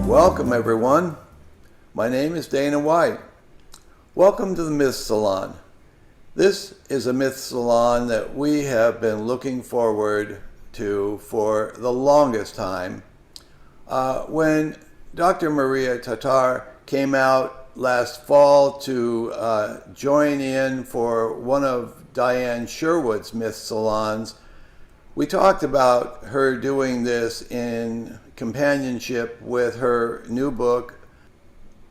Welcome, everyone. My name is Dana White. Welcome to the Myth Salon. This is a Myth Salon that we have been looking forward to for the longest time. When Dr. Maria Tatar came out last fall to join in for one of Dyane Sherwood's Myth Salons, we talked about her doing this in companionship with her new book.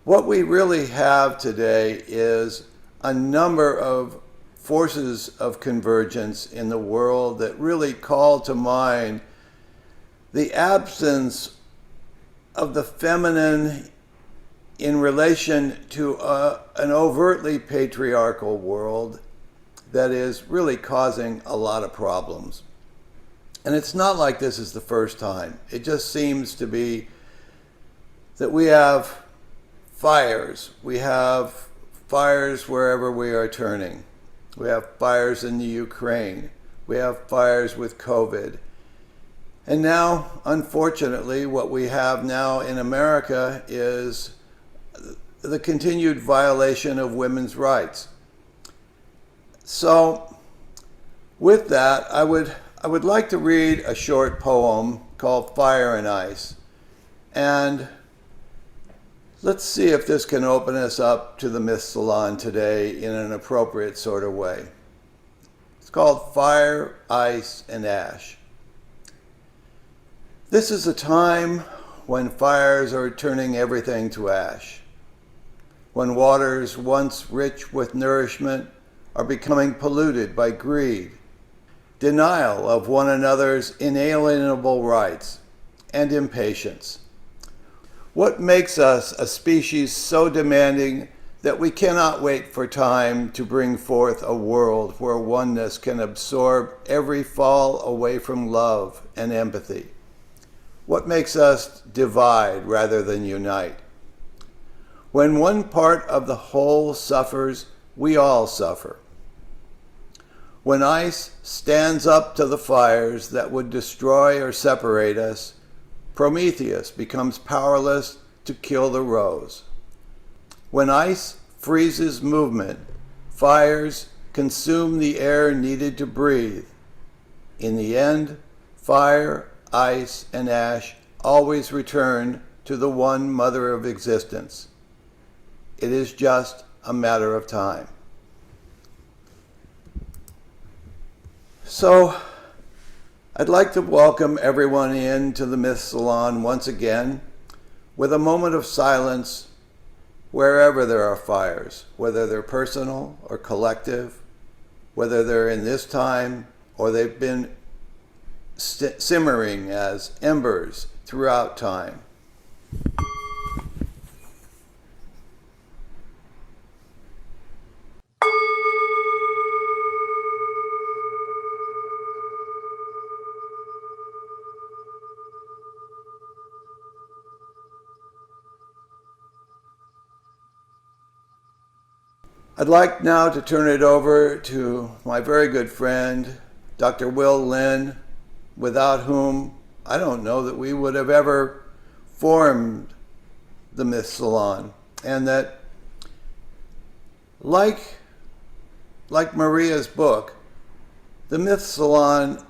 What we really have today is a number of forces of convergence in the world that really call to mind the absence of the feminine in relation to an overtly patriarchal world that is really causing a lot of problems. And it's not like this is the first time. It just seems to be that we have fires. We have fires wherever we are turning. We have fires in the Ukraine. We have fires with COVID. And now, unfortunately, what we have now in America is the continued violation of women's rights. So, with that, I would like to read a short poem called Fire and Ice. And let's see if this can open us up to the Myth Salon today in an appropriate sort of way. It's called Fire, Ice, and Ash. This is a time when fires are turning everything to ash, when waters once rich with nourishment are becoming polluted by greed, denial of one another's inalienable rights, and impatience. What makes us a species so demanding that we cannot wait for time to bring forth a world where oneness can absorb every fall away from love and empathy? What makes us divide rather than unite? When one part of the whole suffers, we all suffer. When ice stands up to the fires that would destroy or separate us, Prometheus becomes powerless to kill the rose. When ice freezes movement, fires consume the air needed to breathe. In the end, fire, ice, and ash always return to the one mother of existence. It is just a matter of time. So, I'd like to welcome everyone into the Myth Salon once again with a moment of silence wherever there are fires, whether they're personal or collective, whether they're in this time or they've been simmering as embers throughout time. I'd like now to turn it over to my very good friend, Dr. Linn, without whom I don't know that we would have ever formed the Myth Salon. And that, like Maria's book, the Myth Salon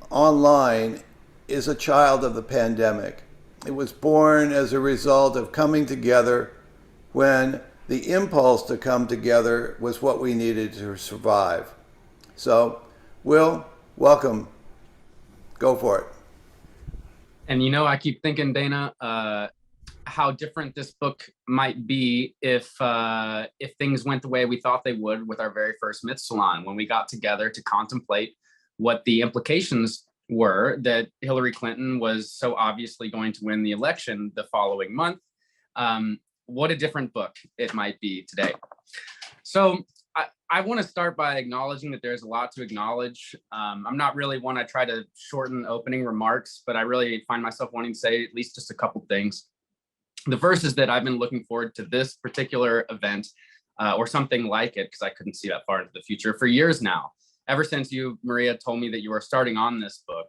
online is a child of the pandemic. It was born as a result of coming together when the impulse to come together was what we needed to survive. So, Will, welcome. Go for it. And you know, I keep thinking, Dana, how different this book might be if things went the way we thought they would with our very first Myth Salon, when we got together to contemplate what the implications were that Hillary Clinton was so obviously going to win the election the following month. What a different book it might be today. So I want to start by acknowledging that there's a lot to acknowledge. I'm not really one I try to shorten opening remarks, but I really find myself wanting to say at least just a couple things. The first is that I've been looking forward to this particular event or something like it, because I couldn't see that far into the future, for years now. Ever since you, Maria, told me that you were starting on this book.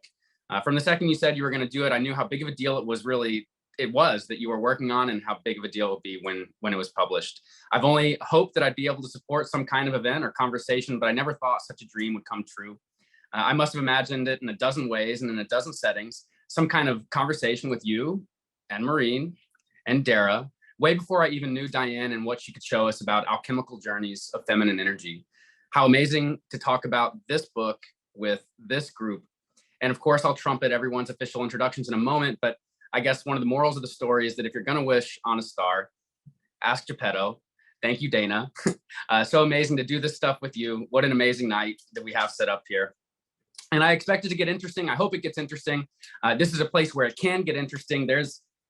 From the second you said you were going to do it, I knew how big of a deal it was that you were working on, and how big of a deal it would be when it was published. I've only hoped that I'd be able to support some kind of event or conversation, but I never thought such a dream would come true. I must have imagined it in a dozen ways and in a dozen settings, some kind of conversation with you and Maureen and Dara, way before I even knew Dyane and what she could show us about alchemical journeys of feminine energy. How amazing to talk about this book with this group. And of course, I'll trumpet everyone's official introductions in a moment, but I guess one of the morals of the story is that if you're going to wish on a star, ask Geppetto. Thank you, Dana. So amazing to do this stuff with you. What an amazing night that we have set up here. And I expect it to get interesting. I hope it gets interesting. This is a place where it can get interesting. There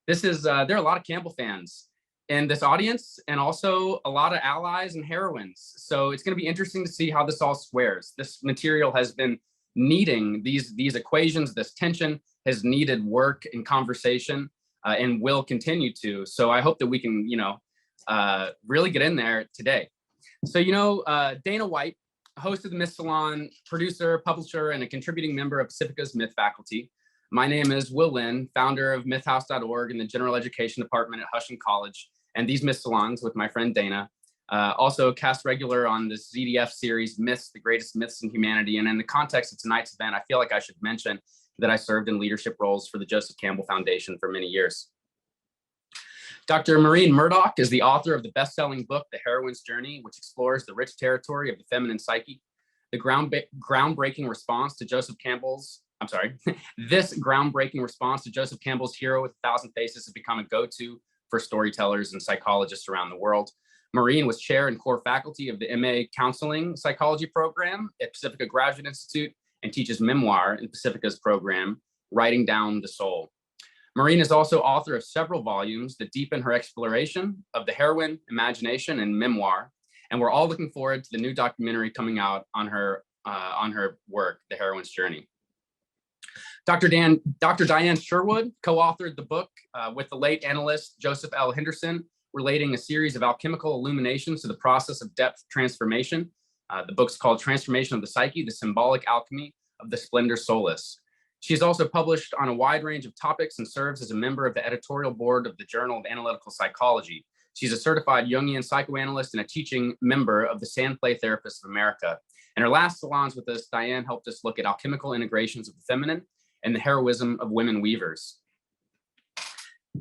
are a lot of Campbell fans in this audience, and also a lot of allies and heroines. So it's going to be interesting to see how this all squares. This material has been needing these equations, this tension has needed work and conversation, and will continue to. So I hope that we can, really get in there today. So, Dana White, host of the Myth Salon, producer, publisher, and a contributing member of Pacifica's Myth faculty. My name is Linn, founder of mythhouse.org and the general education department at Huston College, and these Myth Salons with my friend Dana. Also cast regular on this ZDF series, Myths, the Greatest Myths in Humanity. And in the context of tonight's event, I feel like I should mention that I served in leadership roles for the Joseph Campbell Foundation for many years. Dr. Maureen Murdock is the author of the best-selling book, The Heroine's Journey, which explores the rich territory of the feminine psyche. The groundbreaking response to Joseph Campbell's, this groundbreaking response to Joseph Campbell's Hero with 1,000 Faces has become a go-to for storytellers and psychologists around the world. Maureen was chair and core faculty of the MA Counseling Psychology program at Pacifica Graduate Institute and teaches memoir in Pacifica's program, Writing Down the Soul. Maureen is also author of several volumes that deepen her exploration of the heroine, imagination, and memoir. And we're all looking forward to the new documentary coming out on her work, The Heroine's Journey. Dr. Dyane Sherwood co-authored the book with the late analyst Joseph L. Henderson, relating a series of alchemical illuminations to the process of depth transformation. The book's called Transformation of the Psyche, the Symbolic Alchemy of the Splendor Soulless. She has also published on a wide range of topics and serves as a member of the editorial board of the Journal of Analytical Psychology. She's a certified Jungian psychoanalyst and a teaching member of the Sand Play Therapists of America. In her last salons with us, Dyane helped us look at alchemical integrations of the feminine and the heroism of women weavers.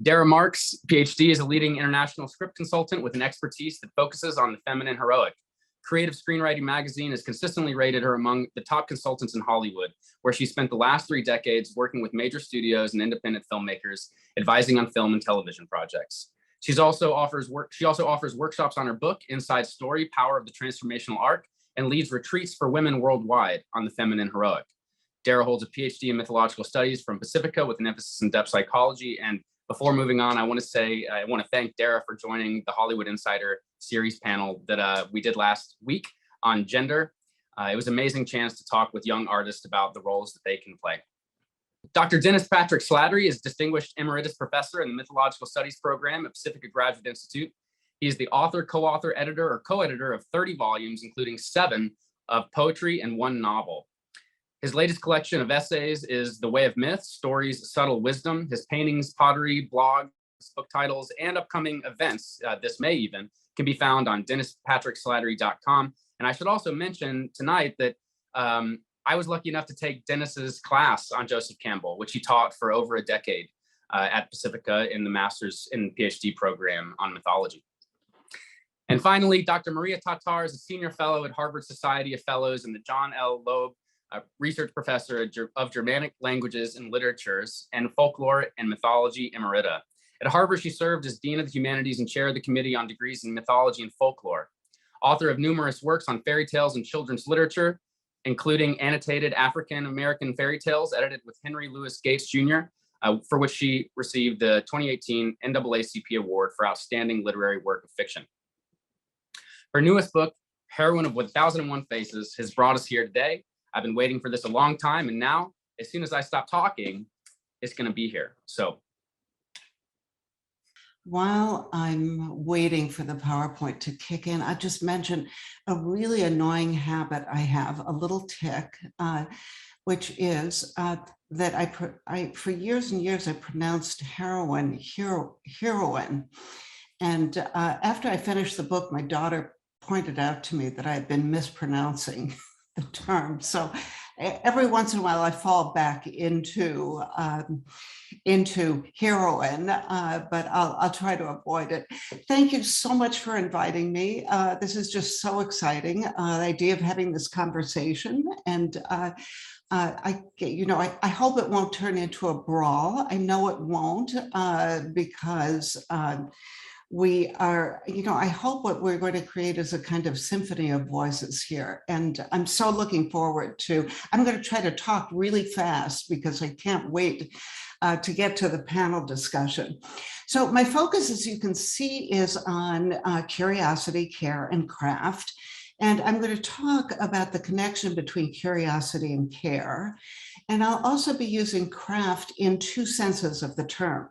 Dara Marks, PhD, is a leading international script consultant with an expertise that focuses on the feminine heroic. Creative Screenwriting Magazine has consistently rated her among the top consultants in Hollywood, where she spent the last 3 decades working with major studios and independent filmmakers, advising on film and television projects. She also offers workshops on her book, Inside Story, Power of the Transformational Arc, and leads retreats for women worldwide on the feminine heroic. Dara holds a PhD in mythological studies from Pacifica with an emphasis in depth psychology. And before moving on, I want to thank Dara for joining the Hollywood Insider series panel that we did last week on gender. It was an amazing chance to talk with young artists about the roles that they can play. Dr. Dennis Patrick Slattery is Distinguished Emeritus Professor in the Mythological Studies program at Pacifica Graduate Institute. He is the author, co-author, editor, or co-editor of 30 volumes, including 7 of poetry and 1 novel. His latest collection of essays is The Way of Myth, Stories, Subtle Wisdom. His paintings, pottery, blogs, book titles, and upcoming events, this May even, can be found on DennisPatrickSlattery.com. And I should also mention tonight that I was lucky enough to take Dennis's class on Joseph Campbell, which he taught for over a decade at Pacifica in the Master's and PhD program on mythology. And finally, Dr. Maria Tatar is a senior fellow at Harvard Society of Fellows and the John L. Loeb Research Professor of Germanic Languages and Literatures and Folklore and Mythology Emerita. At Harvard, she served as Dean of the Humanities and Chair of the Committee on Degrees in Mythology and Folklore. Author of numerous works on fairy tales and children's literature, including annotated African-American fairy tales edited with Henry Louis Gates Jr., for which she received the 2018 NAACP Award for Outstanding Literary Work of Fiction. Her newest book, heroine of 1001 Faces, has brought us here today. I've been waiting for this a long time, and now, as soon as I stop talking, it's going to be here. So while I'm waiting for the PowerPoint to kick in, I just mentioned a really annoying habit I have, a little tick, which is that I for years and years, I pronounced heroine, heroine. And after I finished the book, my daughter pointed out to me that I had been mispronouncing the term. So every once in a while, I fall back into heroine, but I'll try to avoid it. Thank you so much for inviting me. This is just so exciting, the idea of having this conversation. And I hope it won't turn into a brawl. I know it won't, because we are, I hope what we're going to create is a kind of symphony of voices here. And I'm so looking forward to, I'm going to try to talk really fast because I can't wait to get to the panel discussion. So my focus, as you can see, is on curiosity, care, and craft. And I'm going to talk about the connection between curiosity and care. And I'll also be using craft in two senses of the term.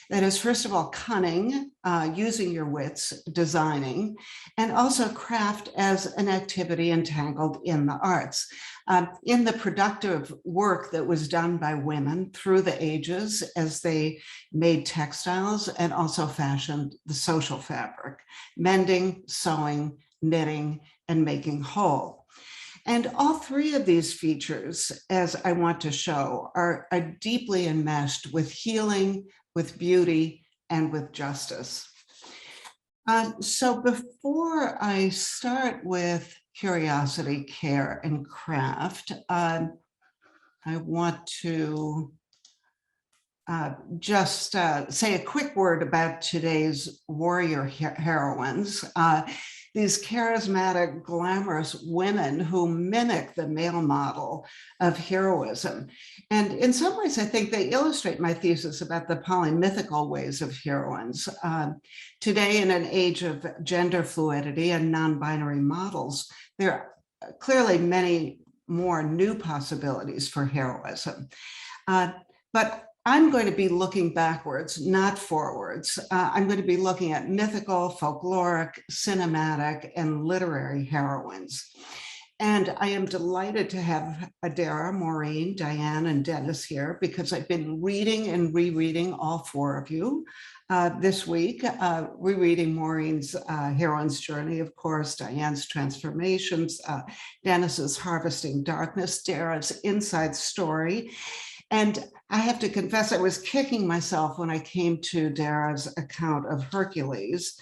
That is, first of all, cunning, using your wits, designing, and also craft as an activity entangled in the arts, in the productive work that was done by women through the ages as they made textiles and also fashioned the social fabric, mending, sewing, knitting, and making whole. And all three of these features, as I want to show, are deeply enmeshed with healing, with beauty, and with justice. So before I start with curiosity, care, and craft, I want to just say a quick word about today's warrior heroines. These charismatic, glamorous women who mimic the male model of heroism. And in some ways, I think they illustrate my thesis about the polymythical ways of heroines. Today, in an age of gender fluidity and non-binary models, there are clearly many more new possibilities for heroism. But I'm going to be looking backwards, not forwards. I'm going to be looking at mythical, folkloric, cinematic, and literary heroines. And I am delighted to have Dara, Maureen, Dyane, and Dennis here because I've been reading and rereading all four of you this week, rereading Maureen's Heroine's Journey, of course, Dyane's Transformations, Dennis's Harvesting Darkness, Dara's Inside Story. And I have to confess, I was kicking myself when I came to Dara's account of Hercules.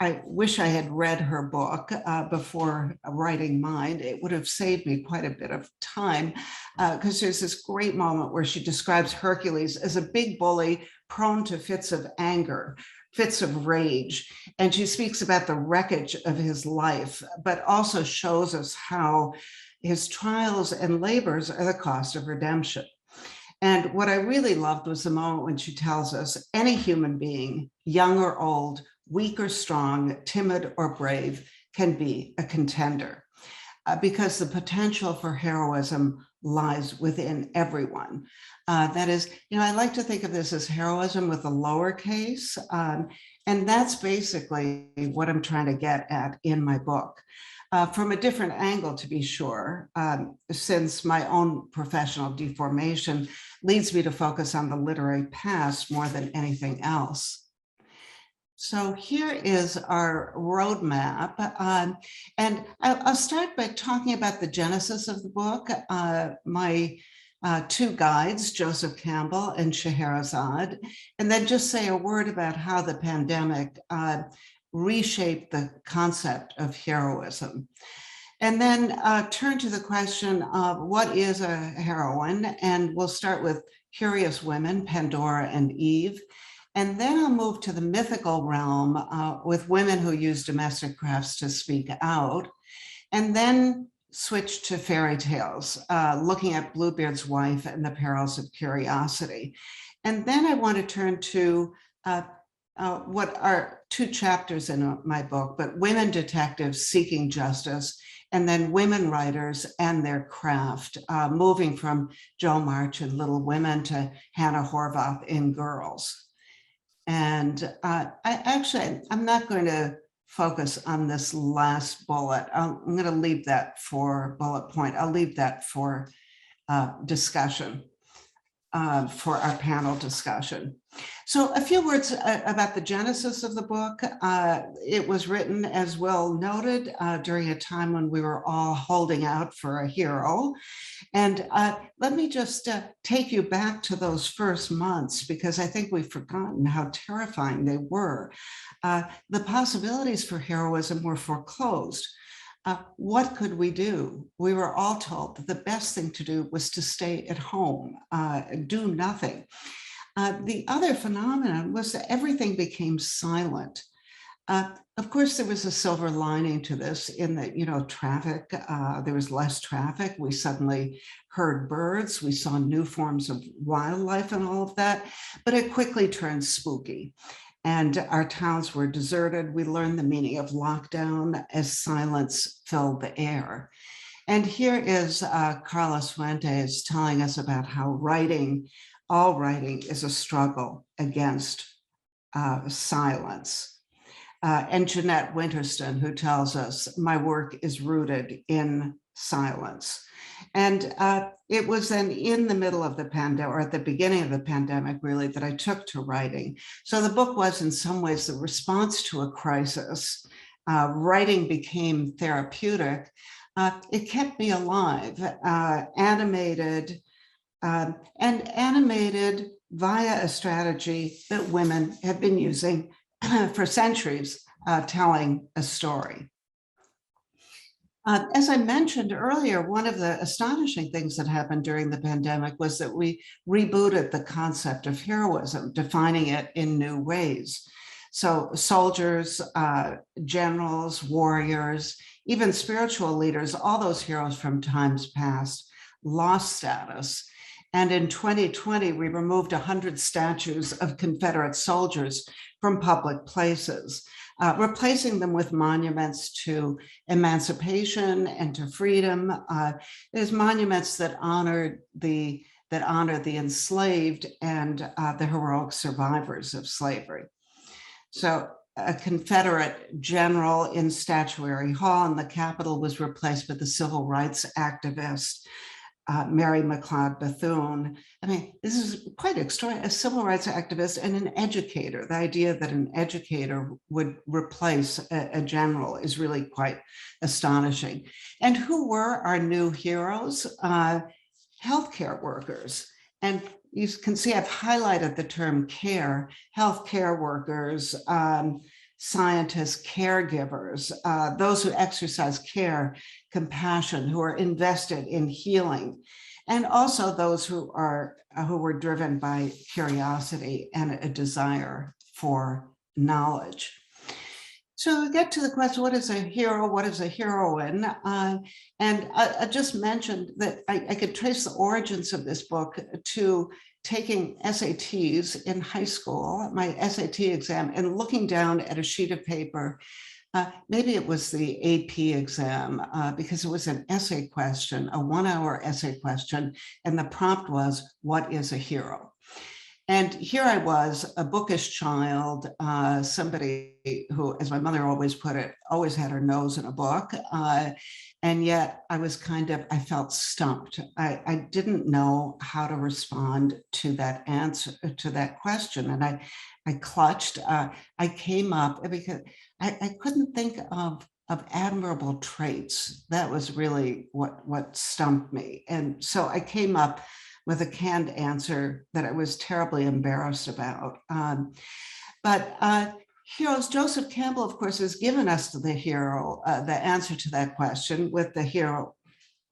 I wish I had read her book before writing mine. It would have saved me quite a bit of time because there's this great moment where she describes Hercules as a big bully prone to fits of anger, fits of rage. And she speaks about the wreckage of his life, but also shows us how his trials and labors are the cost of redemption. And what I really loved was the moment when she tells us any human being, young or old, weak or strong, timid or brave, can be a contender because the potential for heroism lies within everyone. That is, I like to think of this as heroism with a lowercase. And that's basically what I'm trying to get at in my book. From a different angle, to be sure, since my own professional deformation leads me to focus on the literary past more than anything else. So here is our roadmap. And I'll start by talking about the genesis of the book. My two guides, Joseph Campbell and Scheherazade, and then just say a word about how the pandemic reshape the concept of heroism. And then turn to the question of what is a heroine? And we'll start with curious women, Pandora and Eve. And then I'll move to the mythical realm with women who use domestic crafts to speak out. And then switch to fairy tales, looking at Bluebeard's wife and the perils of curiosity. And then I want to turn to what are 2 chapters in my book, but women detectives seeking justice, and then women writers and their craft, moving from Jo March in Little Women to Hannah Horvath in Girls. And I'm not going to focus on this last bullet. I'm going to leave that for bullet point. I'll leave that for discussion, for our panel discussion. So a few words about the genesis of the book. It was written, as Will noted, during a time when we were all holding out for a hero. And let me just take you back to those first months, because I think we've forgotten how terrifying they were. The possibilities for heroism were foreclosed. What could we do? We were all told that the best thing to do was to stay at home, do nothing. The other phenomenon was that everything became silent. Of course, there was a silver lining to this in that, traffic, there was less traffic. We suddenly heard birds. We saw new forms of wildlife and all of that, but it quickly turned spooky. And our towns were deserted. We learned the meaning of lockdown as silence filled the air. And here is Carlos Fuentes telling us about how all writing is a struggle against silence. And Jeanette Winterston, who tells us, my work is rooted in silence. And it was then in the middle of the pandemic, or at the beginning of the pandemic, really, that I took to writing. So the book was in some ways the response to a crisis. Writing became therapeutic. It kept me alive, animated via a strategy that women have been using for centuries, telling a story. As I mentioned earlier, one of the astonishing things that happened during the pandemic was that we rebooted the concept of heroism, defining it in new ways. So soldiers, generals, warriors, even spiritual leaders, all those heroes from times past lost status. And in 2020, we removed 100 statues of Confederate soldiers from public places, replacing them with monuments to emancipation and to freedom. There's monuments that honor the enslaved and the heroic survivors of slavery. So a Confederate general in Statuary Hall in the Capitol was replaced with the civil rights activist Mary McLeod Bethune. I mean, this is quite extraordinary. A civil rights activist and an educator. The idea that an educator would replace a general is really quite astonishing. And who were our new heroes? Healthcare workers. And you can see I've highlighted the term care, healthcare workers, scientists, caregivers, those who exercise care, compassion, who are invested in healing, and also those who were driven by curiosity and a desire for knowledge. So we get to the question, what is a hero? What is a heroine? And I just mentioned that I could trace the origins of this book to taking SATs in high school, my SAT exam, and looking down at a sheet of paper. Maybe it was the AP exam, because it was an essay question, a 1-hour essay question, and the prompt was, what is a hero? And here I was, a bookish child, somebody who, as my mother always put it, always had her nose in a book. And yet I was I felt stumped. I didn't know how to respond to that answer, to that question. And I clutched, I came up, because I couldn't think of admirable traits. That was really what stumped me. And so I came up with a canned answer that I was terribly embarrassed about. But heroes, Joseph Campbell, of course, has given us the answer to that question with the hero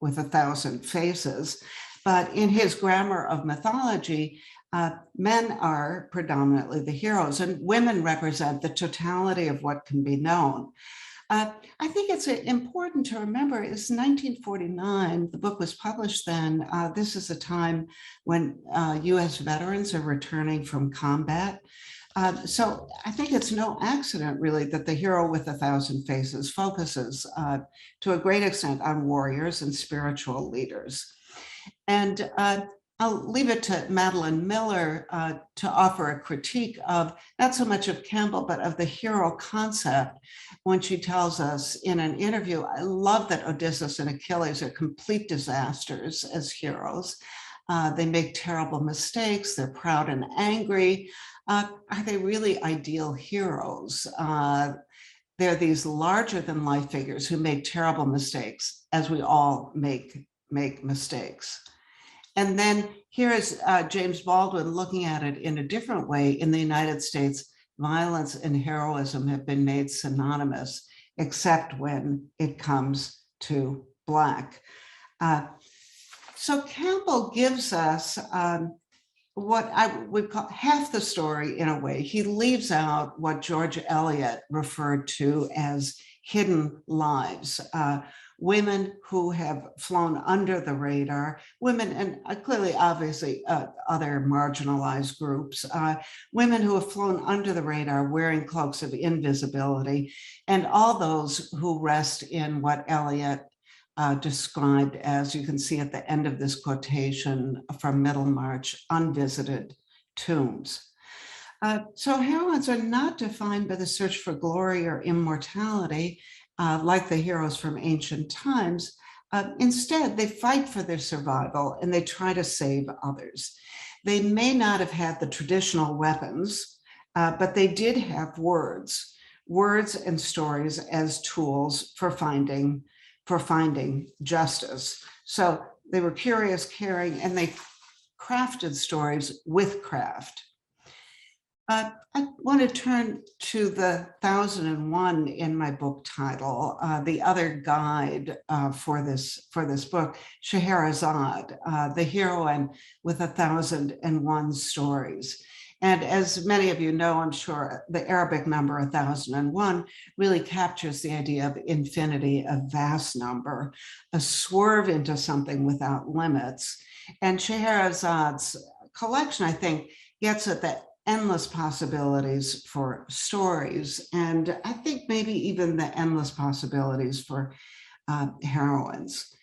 with 1,000 faces. But in his grammar of mythology, men are predominantly the heroes, and women represent the totality of what can be known. I think it's important to remember it's 1949. The book was published then. This is a time when US veterans are returning from combat. So I think it's no accident, really, that The Hero with a Thousand Faces focuses to a great extent on warriors and spiritual leaders. And I'll leave it to Madeline Miller to offer a critique of not so much of Campbell, but of the hero concept when she tells us in an interview, I love that Odysseus and Achilles are complete disasters as heroes. They make terrible mistakes. They're proud and angry. Are they really ideal heroes? They're these larger than life figures who make terrible mistakes, as we all make mistakes. And then here is James Baldwin looking at it in a different way. In the United States, violence and heroism have been made synonymous, except when it comes to Black. So Campbell gives us what I would call half the story in a way. He leaves out what George Eliot referred to as hidden lives. Women who have flown under the radar, women and clearly, obviously, other marginalized groups, women who have flown under the radar wearing cloaks of invisibility, and all those who rest in what Eliot described as, you can see at the end of this quotation from Middlemarch, unvisited tombs. So heroines are not defined by the search for glory or immortality, like the heroes from ancient times. Instead, they fight for their survival and they try to save others. They may not have had the traditional weapons, but they did have words and stories as tools for finding justice. So they were curious, caring, and they crafted stories with craft. I want to turn to the 1001 in my book title, the other guide for this book, Scheherazade, the heroine with 1001 stories. And as many of you know, I'm sure, the Arabic number 1001 really captures the idea of infinity, a vast number, a swerve into something without limits. And Scheherazade's collection, I think, gets at the endless possibilities for stories, and I think maybe even the endless possibilities for heroines.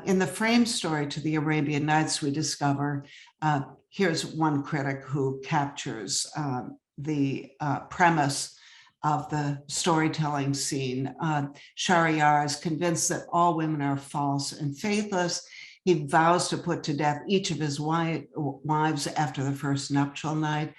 In the frame story to the Arabian Nights, we discover, here's one critic who captures the premise of the storytelling scene. Shahryar is convinced that all women are false and faithless. He vows to put to death each of his wives after the first nuptial night.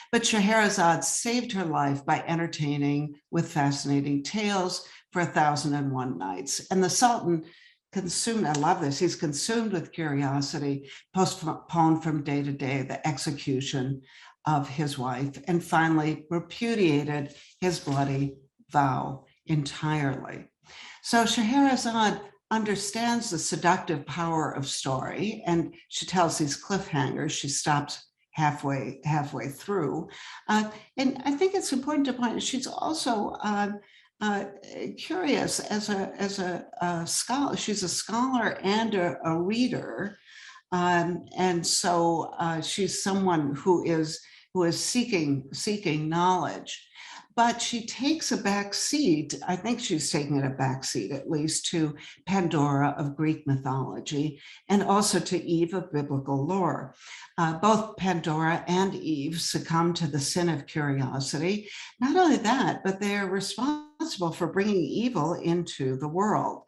But Scheherazade saved her life by entertaining with fascinating tales for 1001 nights. And the Sultan consumed, I love this, he's consumed with curiosity, postponed from day to day the execution of his wife, and finally repudiated his bloody vow entirely. So Scheherazade understands the seductive power of story, and she tells these cliffhangers. She stops halfway through, and I think it's important to point out she's also curious as a scholar. She's a scholar and a reader, and so she's someone who is seeking knowledge. But she takes a back seat, I think she's taking a back seat at least, to Pandora of Greek mythology and also to Eve of biblical lore. Both Pandora and Eve succumb to the sin of curiosity. Not only that, but they're responsible for bringing evil into the world.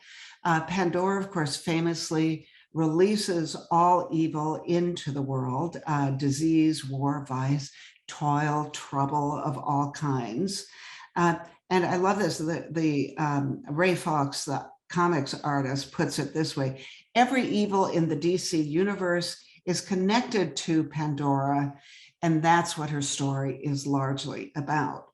Pandora, of course, famously releases all evil into the world, disease, war, vice, toil, trouble of all kinds. And I love this, the Ray Fawkes, the comics artist, puts it this way: every evil in the DC universe is connected to Pandora, and that's what her story is largely about.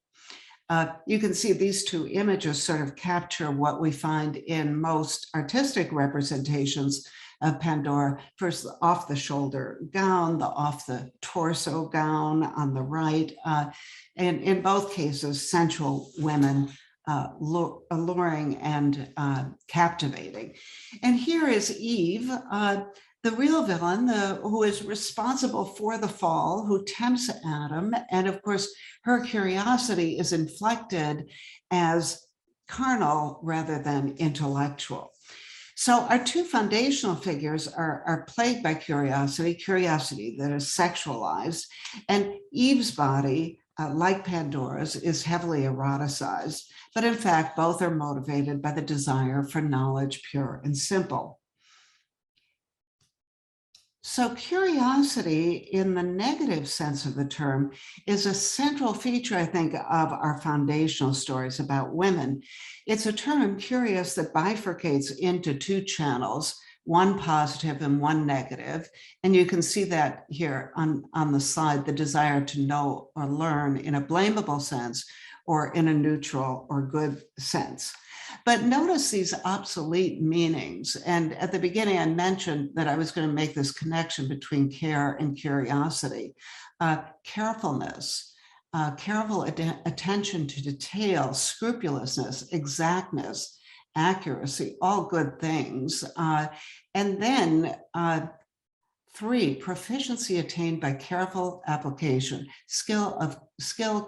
You can see these two images sort of capture what we find in most artistic representations of Pandora. First, the off the shoulder gown, the off the torso gown on the right, and in both cases, sensual women, alluring and captivating. And here is Eve, the real villain, who is responsible for the fall, who tempts Adam. And of course, her curiosity is inflected as carnal rather than intellectual. So our two foundational figures are plagued by curiosity that is sexualized, and Eve's body, like Pandora's, is heavily eroticized, but in fact, both are motivated by the desire for knowledge, pure and simple. So curiosity, in the negative sense of the term, is a central feature, I think, of our foundational stories about women. It's a term, curious, that bifurcates into two channels, one positive and one negative. And you can see that here on the slide, the desire to know or learn in a blamable sense or in a neutral or good sense. But notice these obsolete meanings. And at the beginning, I mentioned that I was going to make this connection between care and curiosity. Carefulness, careful attention to detail, scrupulousness, exactness, accuracy, all good things. And then 3, proficiency attained by careful application, skill,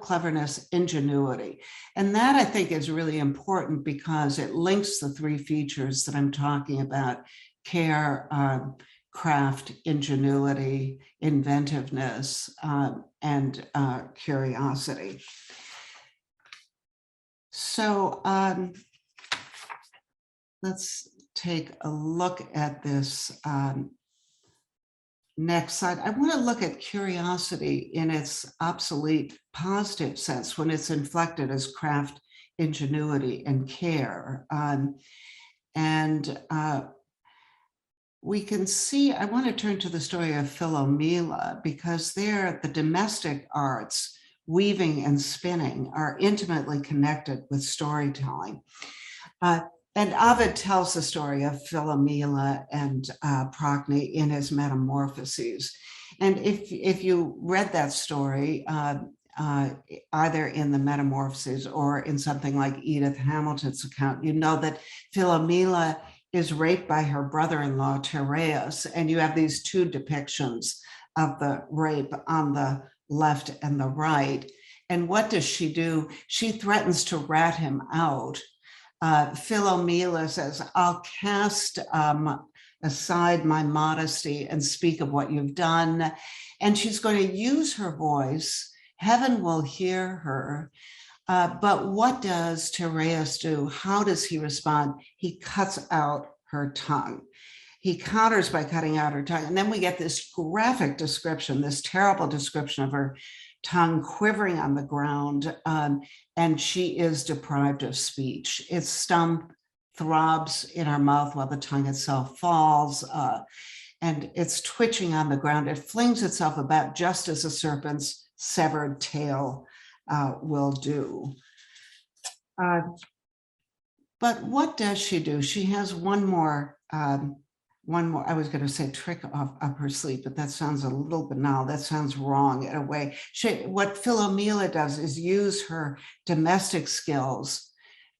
cleverness, ingenuity. And that, I think, is really important because it links the 3 features that I'm talking about: care, craft, ingenuity, inventiveness, and curiosity. So let's take a look at this next slide. I want to look at curiosity in its obsolete positive sense when it's inflected as craft, ingenuity, and care. We can see, I want to turn to the story of Philomela, because there the domestic arts, weaving and spinning, are intimately connected with storytelling. And Ovid tells the story of Philomela and Procne in his Metamorphoses. And if you read that story, either in the Metamorphoses or in something like Edith Hamilton's account, you know that Philomela is raped by her brother-in-law, Tereus, and you have these 2 depictions of the rape on the left and the right. And what does she do? She threatens to rat him out. Philomela says, "I'll cast aside my modesty and speak of what you've done." And she's going to use her voice. Heaven will hear her. But what does Tereus do? How does he respond? He cuts out her tongue. He counters by cutting out her tongue. And then we get this graphic description, this terrible description of her tongue quivering on the ground, and she is deprived of speech. Its stump throbs in her mouth while the tongue itself falls, and it's twitching on the ground. It flings itself about just as a serpent's severed tail will do. But what does she do? She has one more, I was going to say trick up her sleeve, but that sounds a little banal. That sounds wrong in a way. What Philomela does is use her domestic skills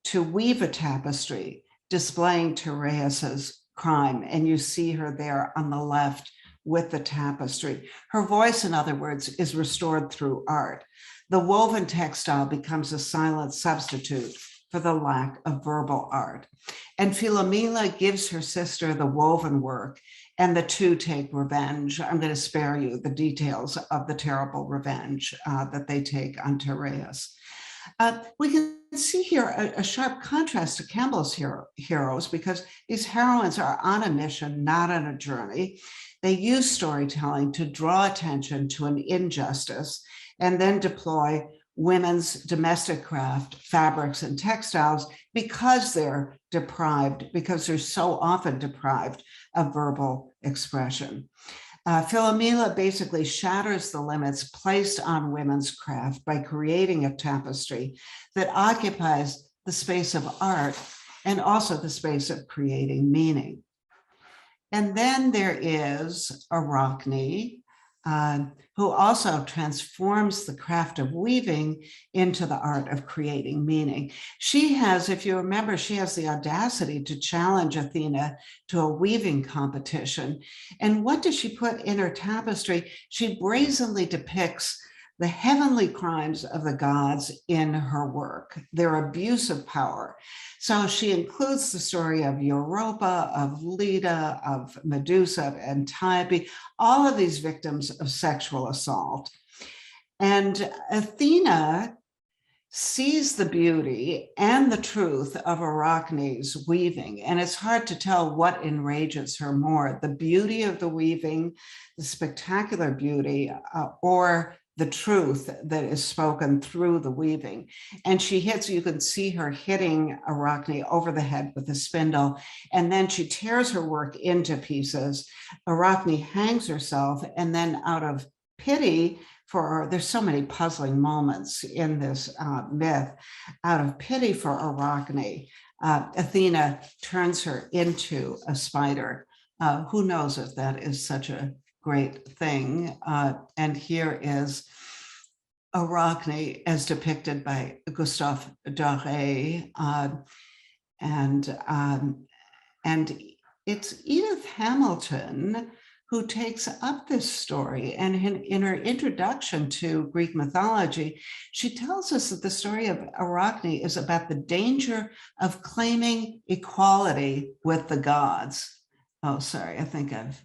to weave a tapestry displaying Tereus's crime. And you see her there on the left with the tapestry. Her voice, in other words, is restored through art. The woven textile becomes a silent substitute for the lack of verbal art. And Philomela gives her sister the woven work, and the 2 take revenge. I'm going to spare you the details of the terrible revenge that they take on Tereus. We can see here a sharp contrast to Campbell's heroes, because these heroines are on a mission, not on a journey. They use storytelling to draw attention to an injustice and then deploy women's domestic craft, fabrics, and textiles because they're deprived, because they're so often deprived of verbal expression. Philomela basically shatters the limits placed on women's craft by creating a tapestry that occupies the space of art and also the space of creating meaning. And then there is Arachne, who also transforms the craft of weaving into the art of creating meaning. She has, if you remember, she has the audacity to challenge Athena to a weaving competition. And what does she put in her tapestry? She brazenly depicts the heavenly crimes of the gods in her work, their abuse of power. So she includes the story of Europa, of Leda, of Medusa, of Antiope, all of these victims of sexual assault. And Athena sees the beauty and the truth of Arachne's weaving. And it's hard to tell what enrages her more, the beauty of the weaving, the spectacular beauty, or the truth that is spoken through the weaving. And she hits, you can see her hitting Arachne over the head with a spindle, and then she tears her work into pieces. Arachne hangs herself, and then out of pity for her, there's so many puzzling moments in this myth, out of pity for Arachne, Athena turns her into a spider. Who knows if that is such a great thing. And here is Arachne as depicted by Gustave Doré. And it's Edith Hamilton who takes up this story. And in her introduction to Greek mythology, she tells us that the story of Arachne is about the danger of claiming equality with the gods. Oh, sorry, I think I've,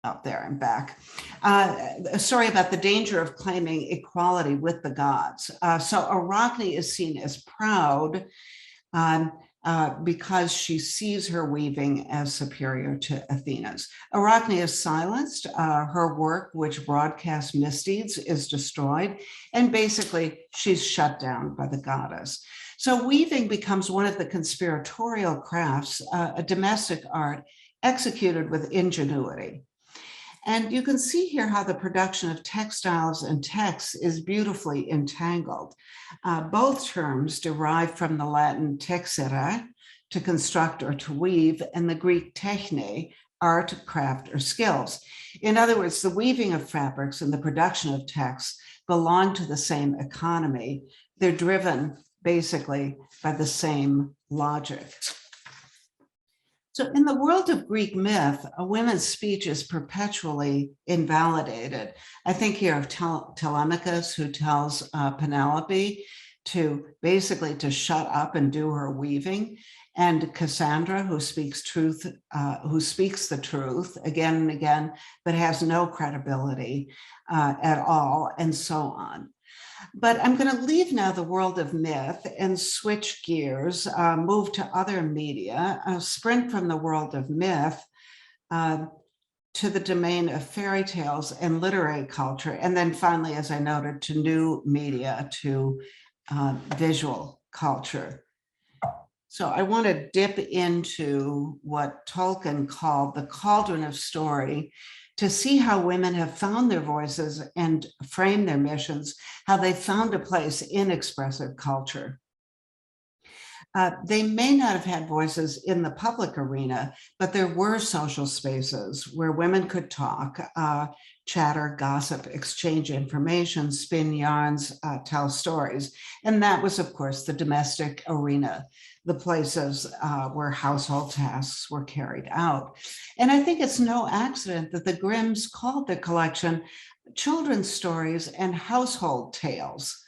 oh, there, I'm back. A story about the danger of claiming equality with the gods. So Arachne is seen as proud because she sees her weaving as superior to Athena's. Arachne is silenced. Her work, which broadcasts misdeeds, is destroyed. And basically, she's shut down by the goddess. So weaving becomes one of the conspiratorial crafts, a domestic art executed with ingenuity. And you can see here how the production of textiles and texts is beautifully entangled. Both terms derive from the Latin texere, to construct or to weave, and the Greek techne, art, craft, or skills. In other words, the weaving of fabrics and the production of texts belong to the same economy. They're driven basically by the same logic. So in the world of Greek myth, a woman's speech is perpetually invalidated. I think here of Telemachus, who tells Penelope to basically to shut up and do her weaving, and Cassandra, who speaks the truth again and again, but has no credibility at all, and so on. But I'm going to leave now the world of myth and switch gears, move to other media, sprint from the world of myth to the domain of fairy tales and literary culture. And then finally, as I noted, to new media, to visual culture. So I want to dip into what Tolkien called the cauldron of story, to see how women have found their voices and framed their missions, how they found a place in expressive culture. They may not have had voices in the public arena, but there were social spaces where women could talk, chatter, gossip, exchange information, spin yarns, tell stories. And that was, of course, the domestic arena, the places where household tasks were carried out. And I think it's no accident that the Grimms called the collection Children's Stories and Household Tales.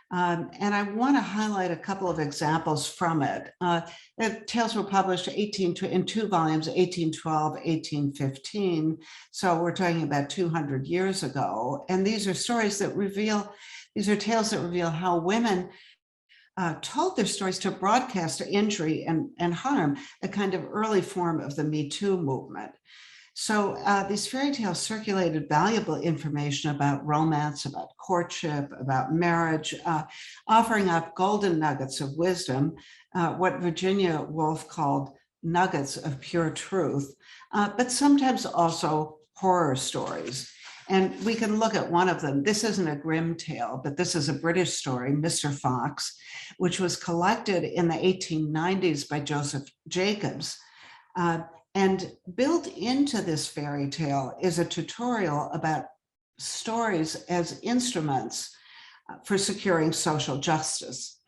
And I want to highlight a couple of examples from it. The tales were published in 2 volumes, 1812, 1815. So we're talking about 200 years ago. And these are stories that reveal, these are tales that reveal how women told their stories to broadcast injury and harm, a kind of early form of the Me Too movement. So these fairy tales circulated valuable information about romance, about courtship, about marriage, offering up golden nuggets of wisdom, what Virginia Woolf called nuggets of pure truth, but sometimes also horror stories. And we can look at one of them. This isn't a Grimm tale, but this is a British story, Mr. Fox, which was collected in the 1890s by Joseph Jacobs. And built into this fairy tale is a tutorial about stories as instruments for securing social justice.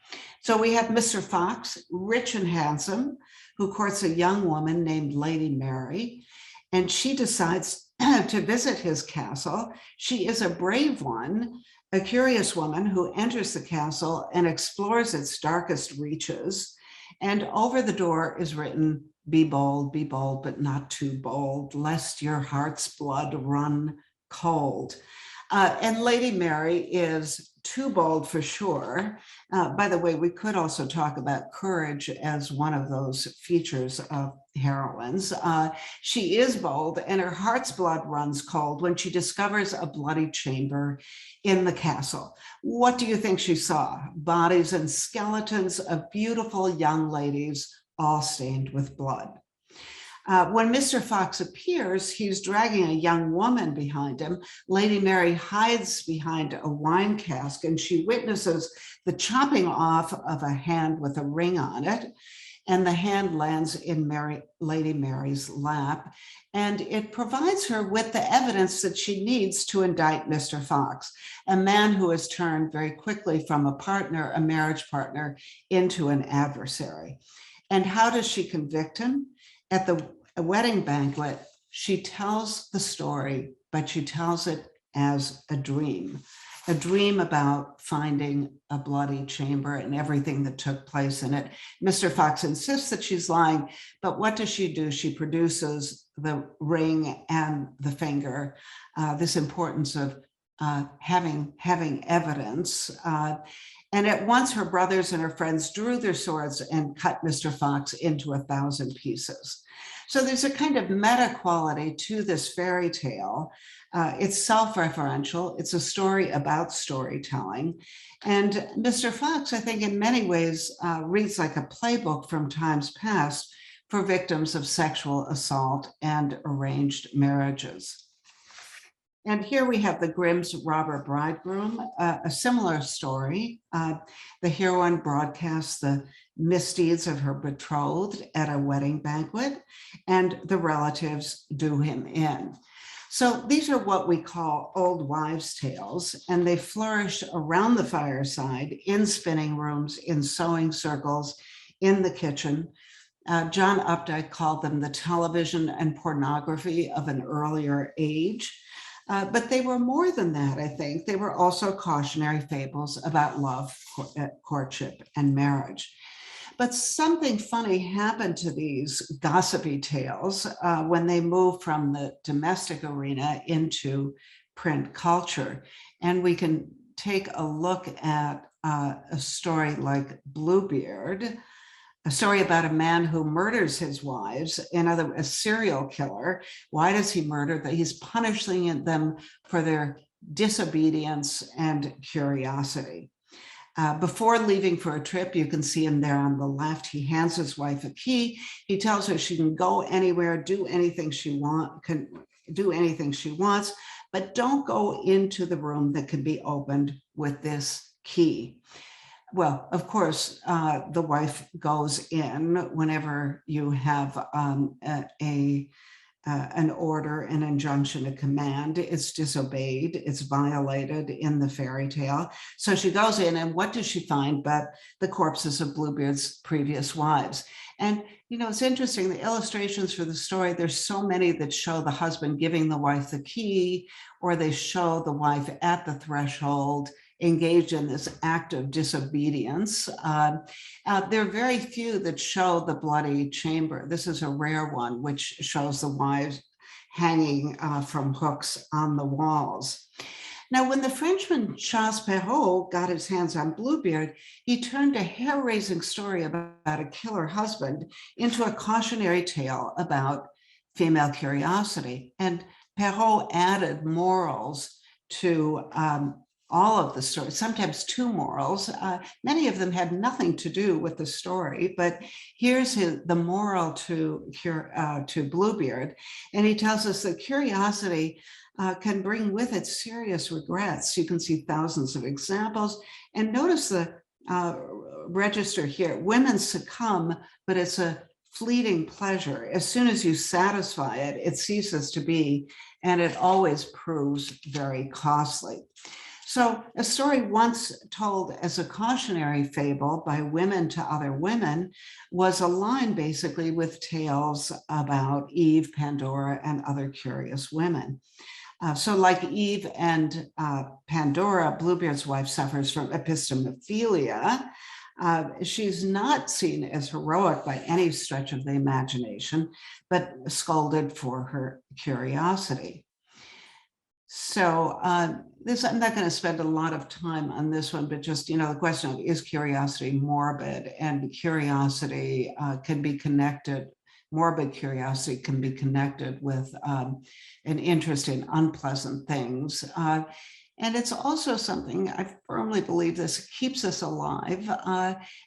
So we have Mr. Fox, rich and handsome, who courts a young woman named Lady Mary, and she decides to visit his castle. She is a brave one, a curious woman who enters the castle and explores its darkest reaches. And over the door is written, be bold, but not too bold, lest your heart's blood run cold. And Lady Mary is too bold for sure. By the way, we could also talk about courage as one of those features of heroines. She is bold and her heart's blood runs cold when she discovers a bloody chamber in the castle. What do you think she saw? Bodies and skeletons of beautiful young ladies, all stained with blood. When Mr. Fox appears, he's dragging a young woman behind him. Lady Mary hides behind a wine cask and she witnesses the chopping off of a hand with a ring on it. And the hand lands in Lady Mary's lap. And it provides her with the evidence that she needs to indict Mr. Fox, a man who has turned very quickly from a partner, a marriage partner, into an adversary. And how does she convict him? At the wedding banquet, she tells the story, but she tells it as a dream about finding a bloody chamber and everything that took place in it. Mr. Fox insists that she's lying, but what does she do? She produces the ring and the finger, this importance of having evidence. And at once her brothers and her friends drew their swords and cut Mr. Fox into 1,000 pieces. So there's a kind of meta quality to this fairy tale. It's self-referential. It's a story about storytelling. And Mr. Fox, I think in many ways, reads like a playbook from times past for victims of sexual assault and arranged marriages. And here we have the Grimm's Robber Bridegroom, a similar story. The heroine broadcasts the misdeeds of her betrothed at a wedding banquet, and the relatives do him in. So these are what we call old wives' tales, and they flourish around the fireside, in spinning rooms, in sewing circles, in the kitchen. John Updike called them the television and pornography of an earlier age. But they were more than that, I think. They were also cautionary fables about love, courtship, and marriage. But something funny happened to these gossipy tales when they moved from the domestic arena into print culture. And we can take a look at a story like Bluebeard, a story about a man who murders his wives, a serial killer. Why does he murder them? He's punishing them for their disobedience and curiosity. Before leaving for a trip, you can see him there on the left. He hands his wife a key. He tells her she can go anywhere, do anything she wants, but don't go into the room that can be opened with this key. Well, of course, the wife goes in whenever you have an order, an injunction, a command. It's disobeyed, it's violated in the fairy tale. So she goes in, and what does she find but the corpses of Bluebeard's previous wives? And, you know, it's interesting, the illustrations for the story, there's so many that show the husband giving the wife the key, or they show the wife at the threshold engaged in this act of disobedience. There are very few that show the bloody chamber. This is a rare one, which shows the wives hanging from hooks on the walls. Now, when the Frenchman Charles Perrault got his hands on Bluebeard, he turned a hair-raising story about a killer husband into a cautionary tale about female curiosity. And Perrault added morals to all of the stories, sometimes two morals. Many of them had nothing to do with the story, but here's the moral to Bluebeard. And he tells us that curiosity can bring with it serious regrets. You can see thousands of examples. And notice the register here. Women succumb, but it's a fleeting pleasure. As soon as you satisfy it, it ceases to be, and it always proves very costly. So a story once told as a cautionary fable by women to other women was aligned basically with tales about Eve, Pandora, and other curious women. So like Eve and Pandora, Bluebeard's wife suffers from Epistemophilia. She's not seen as heroic by any stretch of the imagination, but scolded for her curiosity. So I'm not going to spend a lot of time on this one, but just, the question of, is curiosity morbid? And curiosity can be connected, morbid curiosity can be connected with an interest in unpleasant things. And it's also something, I firmly believe this keeps us alive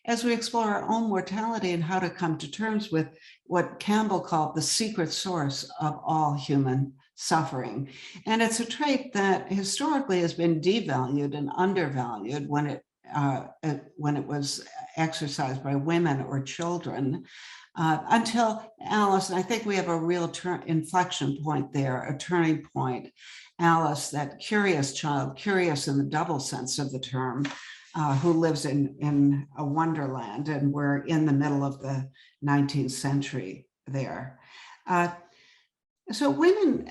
as we explore our own mortality and how to come to terms with what Campbell called the secret source of all human suffering. And it's a trait that historically has been devalued and undervalued when it was exercised by women or children. Until Alice, and I think we have a real inflection point there, a turning point. Alice, that curious child, curious in the double sense of the term, who lives in a wonderland, and we're in the middle of the 19th century there. So women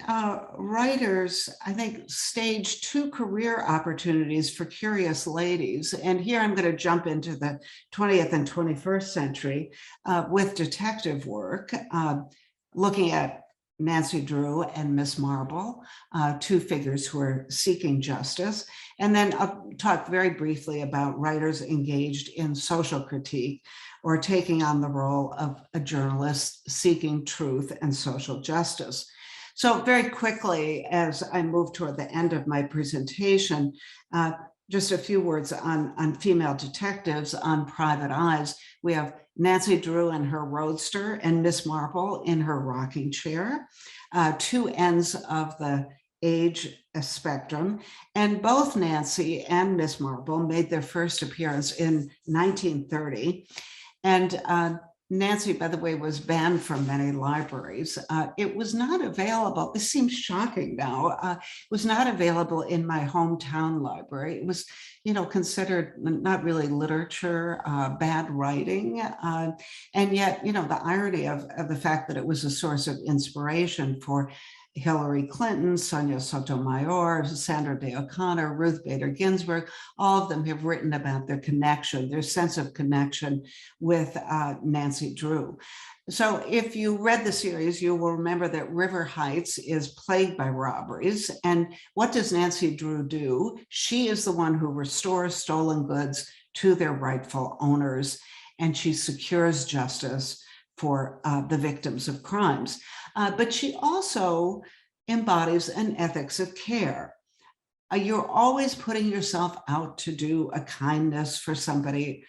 writers, I think, stage two career opportunities for curious ladies. And here I'm going to jump into the 20th and 21st century with detective work, looking at Nancy Drew and Miss Marple, two figures who are seeking justice. And then I'll talk very briefly about writers engaged in social critique or taking on the role of a journalist seeking truth and social justice. So very quickly, as I move toward the end of my presentation, just a few words on female detectives on Private Eyes. We have Nancy Drew in her roadster and Miss Marple in her rocking chair, two ends of the age spectrum. And both Nancy and Miss Marple made their first appearance in 1930. And Nancy, by the way, was banned from many libraries. It was not available. This seems shocking now. It was not available in my hometown library. It was, considered not really literature, bad writing. And yet, the irony of the fact that it was a source of inspiration for Hillary Clinton, Sonia Sotomayor, Sandra Day O'Connor, Ruth Bader Ginsburg, all of them have written about their connection, their sense of connection with Nancy Drew. So if you read the series, you will remember that River Heights is plagued by robberies. And what does Nancy Drew do? She is the one who restores stolen goods to their rightful owners, and she secures justice for the victims of crimes. But she also embodies an ethics of care. You're always putting yourself out to do a kindness for somebody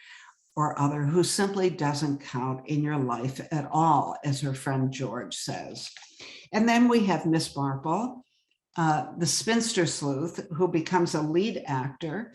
or other who simply doesn't count in your life at all, as her friend George says. And then we have Miss Marple, the spinster sleuth who becomes a lead actor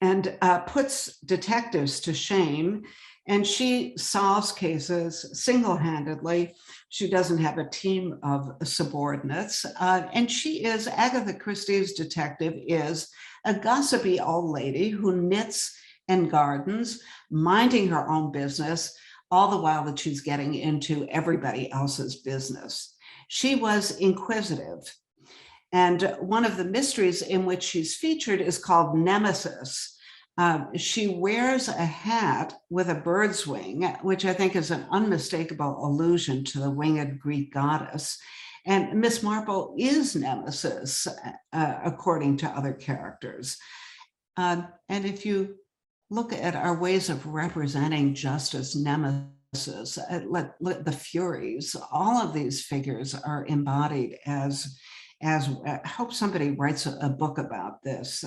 and puts detectives to shame. And she solves cases single-handedly. She doesn't have a team of subordinates. And she is, Agatha Christie's detective is a gossipy old lady who knits and gardens, minding her own business, all the while that she's getting into everybody else's business. She was inquisitive. And one of the mysteries in which she's featured is called Nemesis. She wears a hat with a bird's wing, which I think is an unmistakable allusion to the winged Greek goddess. And Miss Marple is Nemesis, according to other characters. And if you look at our ways of representing justice, Nemesis, the Furies, all of these figures are embodied as I hope somebody writes a book about this.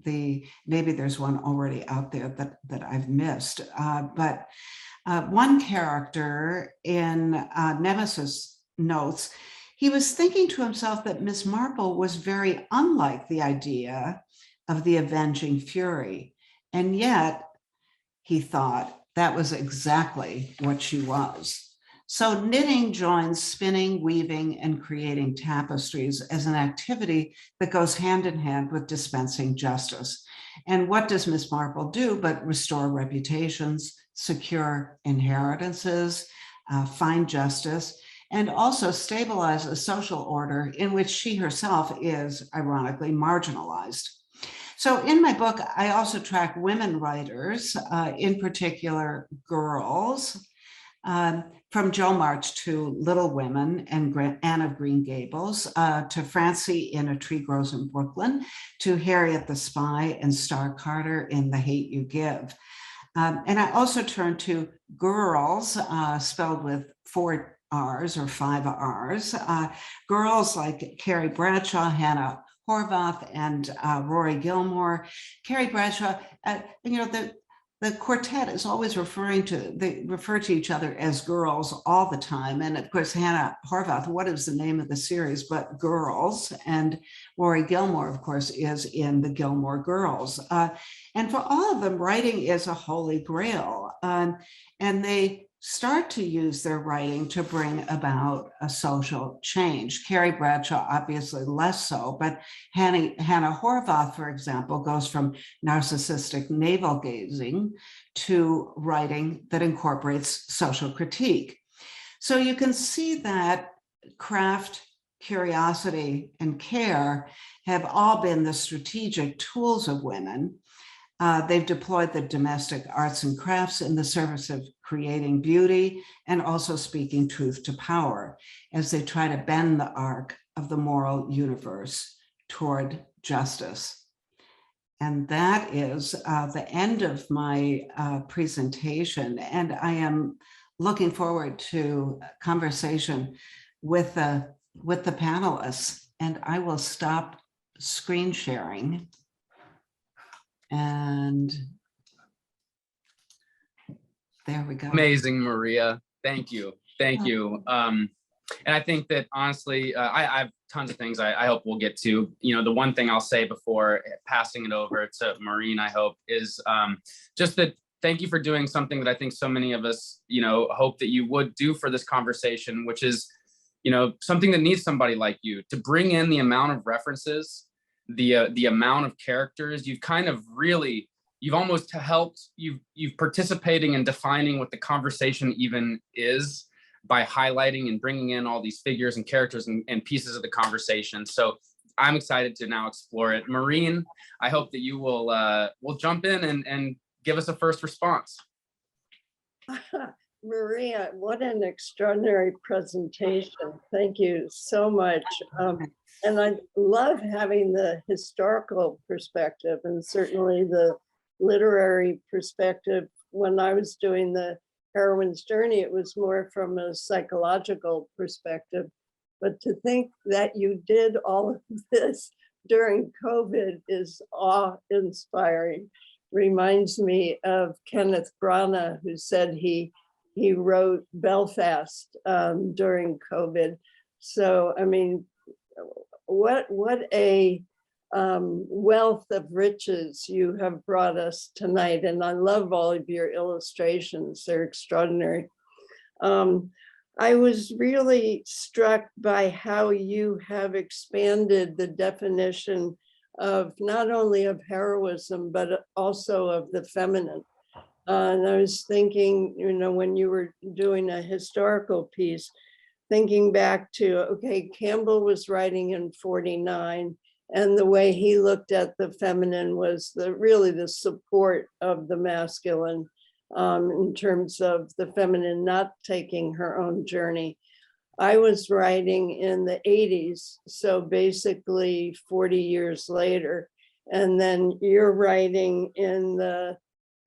Maybe there's one already out there that I've missed. But one character in Nemesis notes, he was thinking to himself that Miss Marple was very unlike the idea of the avenging Fury. And yet, he thought, that was exactly what she was. So knitting joins spinning, weaving, and creating tapestries as an activity that goes hand in hand with dispensing justice. And what does Miss Marple do but restore reputations, secure inheritances, find justice, and also stabilize a social order in which she herself is, ironically, marginalized. So in my book, I also track women writers, in particular girls, from Jo March to Little Women and Anne of Green Gables, to Francie in A Tree Grows in Brooklyn, to Harriet the Spy and Star Carter in The Hate You Give. And I also turn to girls, spelled with 4 R's or 5 R's, girls like Carrie Bradshaw, Hannah Horvath, and Rory Gilmore. Carrie Bradshaw, the quartet is always they refer to each other as girls all the time. And of course, Hannah Horvath, what is the name of the series but Girls? And Rory Gilmore, of course, is in the Gilmore Girls. And for all of them, writing is a holy grail. And they start to use their writing to bring about a social change. Carrie Bradshaw, obviously less so, but Hannah Horvath, for example, goes from narcissistic navel gazing to writing that incorporates social critique. So you can see that craft, curiosity, and care have all been the strategic tools of women. They've deployed the domestic arts and crafts in the service of creating beauty and also speaking truth to power as they try to bend the arc of the moral universe toward justice. And that is the end of my presentation. And I am looking forward to a conversation with the panelists. And I will stop screen sharing. And there we go. Amazing, Maria. Thank you. Thank you. And I think that honestly, I have tons of things I hope we'll get to. The one thing I'll say before passing it over to Maureen, I hope, is just that thank you for doing something that I think so many of us, hope that you would do for this conversation, which is, something that needs somebody like you to bring in the amount of references, the amount of characters. You've kind of really, you've almost helped, you've participating in defining what the conversation even is by highlighting and bringing in all these figures and characters and pieces of the conversation. So I'm excited to now explore it. Maureen, I hope that you will jump in and give us a first response. Maria, what an extraordinary presentation. Thank you so much. And I love having the historical perspective and certainly the literary perspective. When I was doing the Heroine's Journey, it was more from a psychological perspective. But to think that you did all of this during COVID is awe-inspiring. Reminds me of Kenneth Branagh, who said he wrote Belfast during COVID. So, I mean, what a wealth of riches you have brought us tonight. And I love all of your illustrations. They're extraordinary. I was really struck by how you have expanded the definition of not only of heroism, but also of the feminine. And I was thinking, when you were doing a historical piece, thinking back to, okay, Campbell was writing in 49, and the way he looked at the feminine was really the support of the masculine in terms of the feminine not taking her own journey. I was writing in the 80s, so basically 40 years later, and then you're writing in the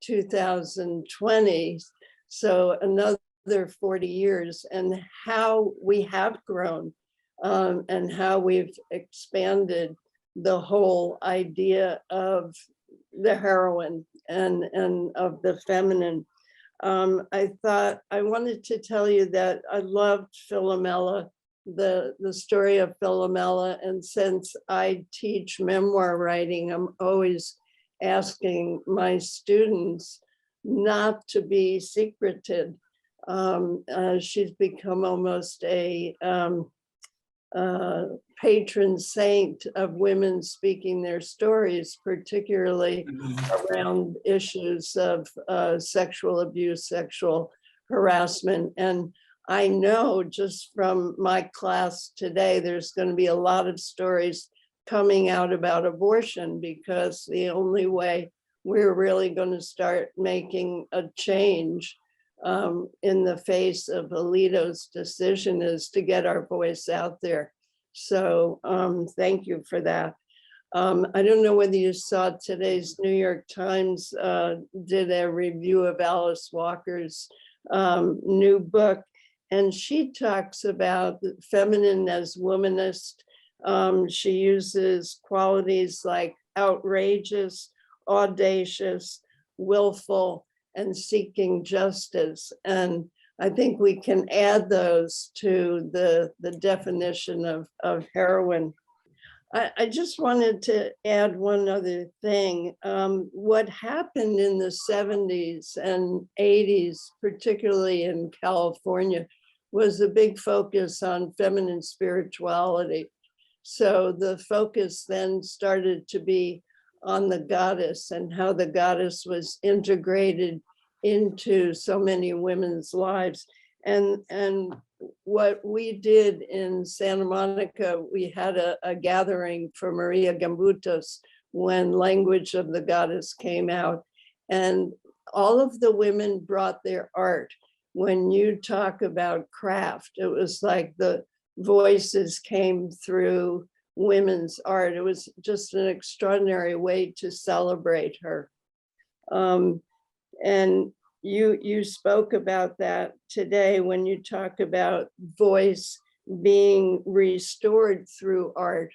2020s, so another 40 years, and how we have grown and how we've expanded the whole idea of the heroine and of the feminine. I thought I wanted to tell you that I loved Philomela, the story of Philomela, and since I teach memoir writing, I'm always asking my students not to be secreted. She's become almost a patron saint of women speaking their stories, particularly around issues of sexual abuse, sexual harassment. And I know just from my class today, there's going to be a lot of stories coming out about abortion, because the only way we're really going to start making a change in the face of Alito's decision is to get our voice out there. So thank you for that. I don't know whether you saw today's New York Times did a review of Alice Walker's new book, and she talks about the feminine as womanist. She uses qualities like outrageous, audacious, willful, and seeking justice. And I think we can add those to the definition of heroine. I just wanted to add one other thing. What happened in the 70s and 80s, particularly in California, was a big focus on feminine spirituality. So the focus then started to be on the goddess and how the goddess was integrated into so many women's lives. And what we did in Santa Monica, we had a gathering for Maria Gambutos when Language of the Goddess came out. And all of the women brought their art. When you talk about craft, it was like the voices came through women's art. It was just an extraordinary way to celebrate her. And you spoke about that today when you talk about voice being restored through art.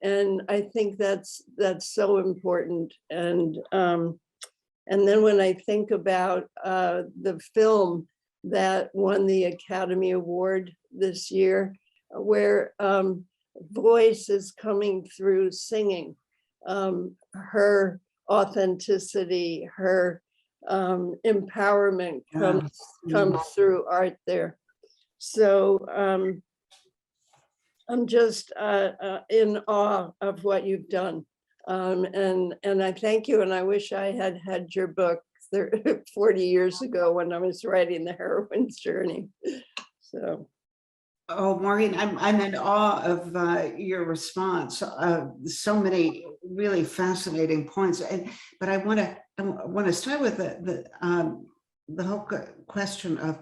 And I think that's so important. And then when I think about the film that won the Academy Award this year, where voice is coming through singing, her authenticity, her empowerment comes through art there. So I'm just in awe of what you've done. And I thank you, and I wish I had had your book 40 years ago when I was writing The Heroine's Journey. So. Oh, Maureen, I'm in awe of your response. So many really fascinating points, but I want to start with the whole question of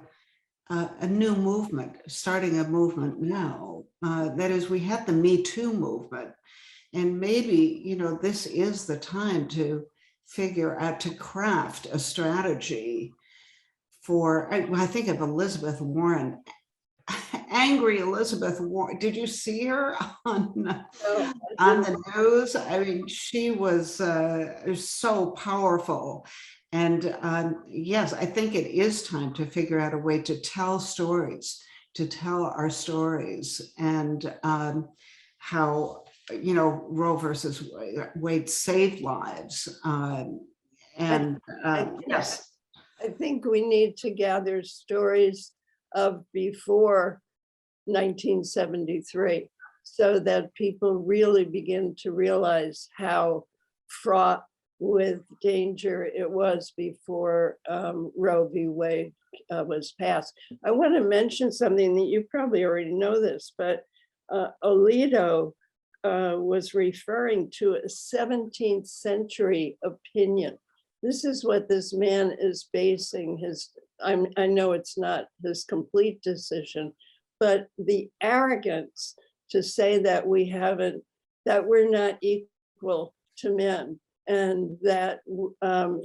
a new movement, starting a movement now. That is, we had the Me Too movement, and maybe this is the time to figure out, to craft a strategy for. I think of Elizabeth Warren. Angry Elizabeth Warren. Did you see her on the news? I mean, she was so powerful. And yes, I think it is time to figure out a way to tell stories, to tell our stories, and how, Roe versus Wade saved lives. Yes. I think we need to gather stories of before 1973, so that people really begin to realize how fraught with danger it was before Roe v. Wade was passed. I want to mention something that you probably already know this, but Alito was referring to a 17th century opinion. This is what this man is basing his, I know it's not his complete decision, but the arrogance to say that we're not equal to men, and that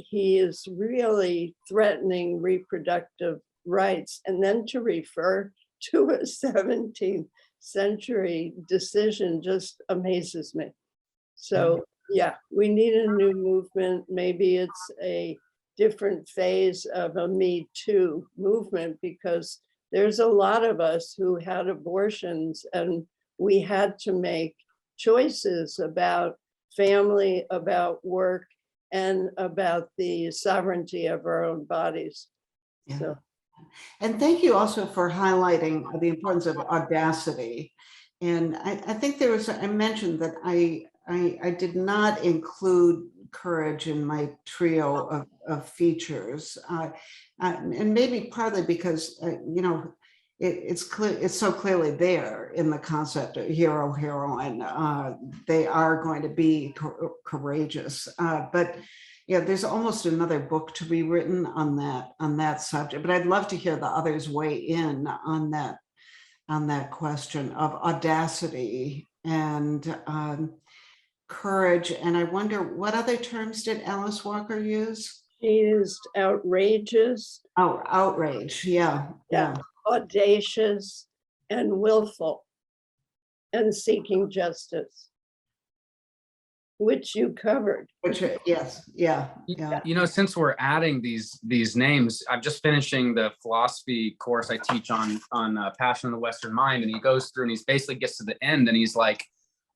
he is really threatening reproductive rights, and then to refer to a 17th century decision just amazes me. So yeah, we need a new movement. Maybe it's a different phase of a Me Too movement, because there's a lot of us who had abortions and we had to make choices about family, about work, and about the sovereignty of our own bodies. Yeah. So, and thank you also for highlighting the importance of audacity. And I think there was, I mentioned that I did not include courage in my trio of features. And maybe partly because, you know, it's clear, it's so clearly there in the concept of hero, heroine. They are going to be courageous, but yeah, there's almost another book to be written on that subject. But I'd love to hear the others weigh in on that question of audacity and courage. And I wonder, what other terms did Alice Walker use? she used outrageous. Oh, outrage. Yeah. Audacious and willful and seeking justice, which you covered. Which, yes, yeah. You know, since we're adding these names, I'm just finishing the philosophy course I teach on Passion of the Western Mind, and he goes through and he basically gets to the end and he's like,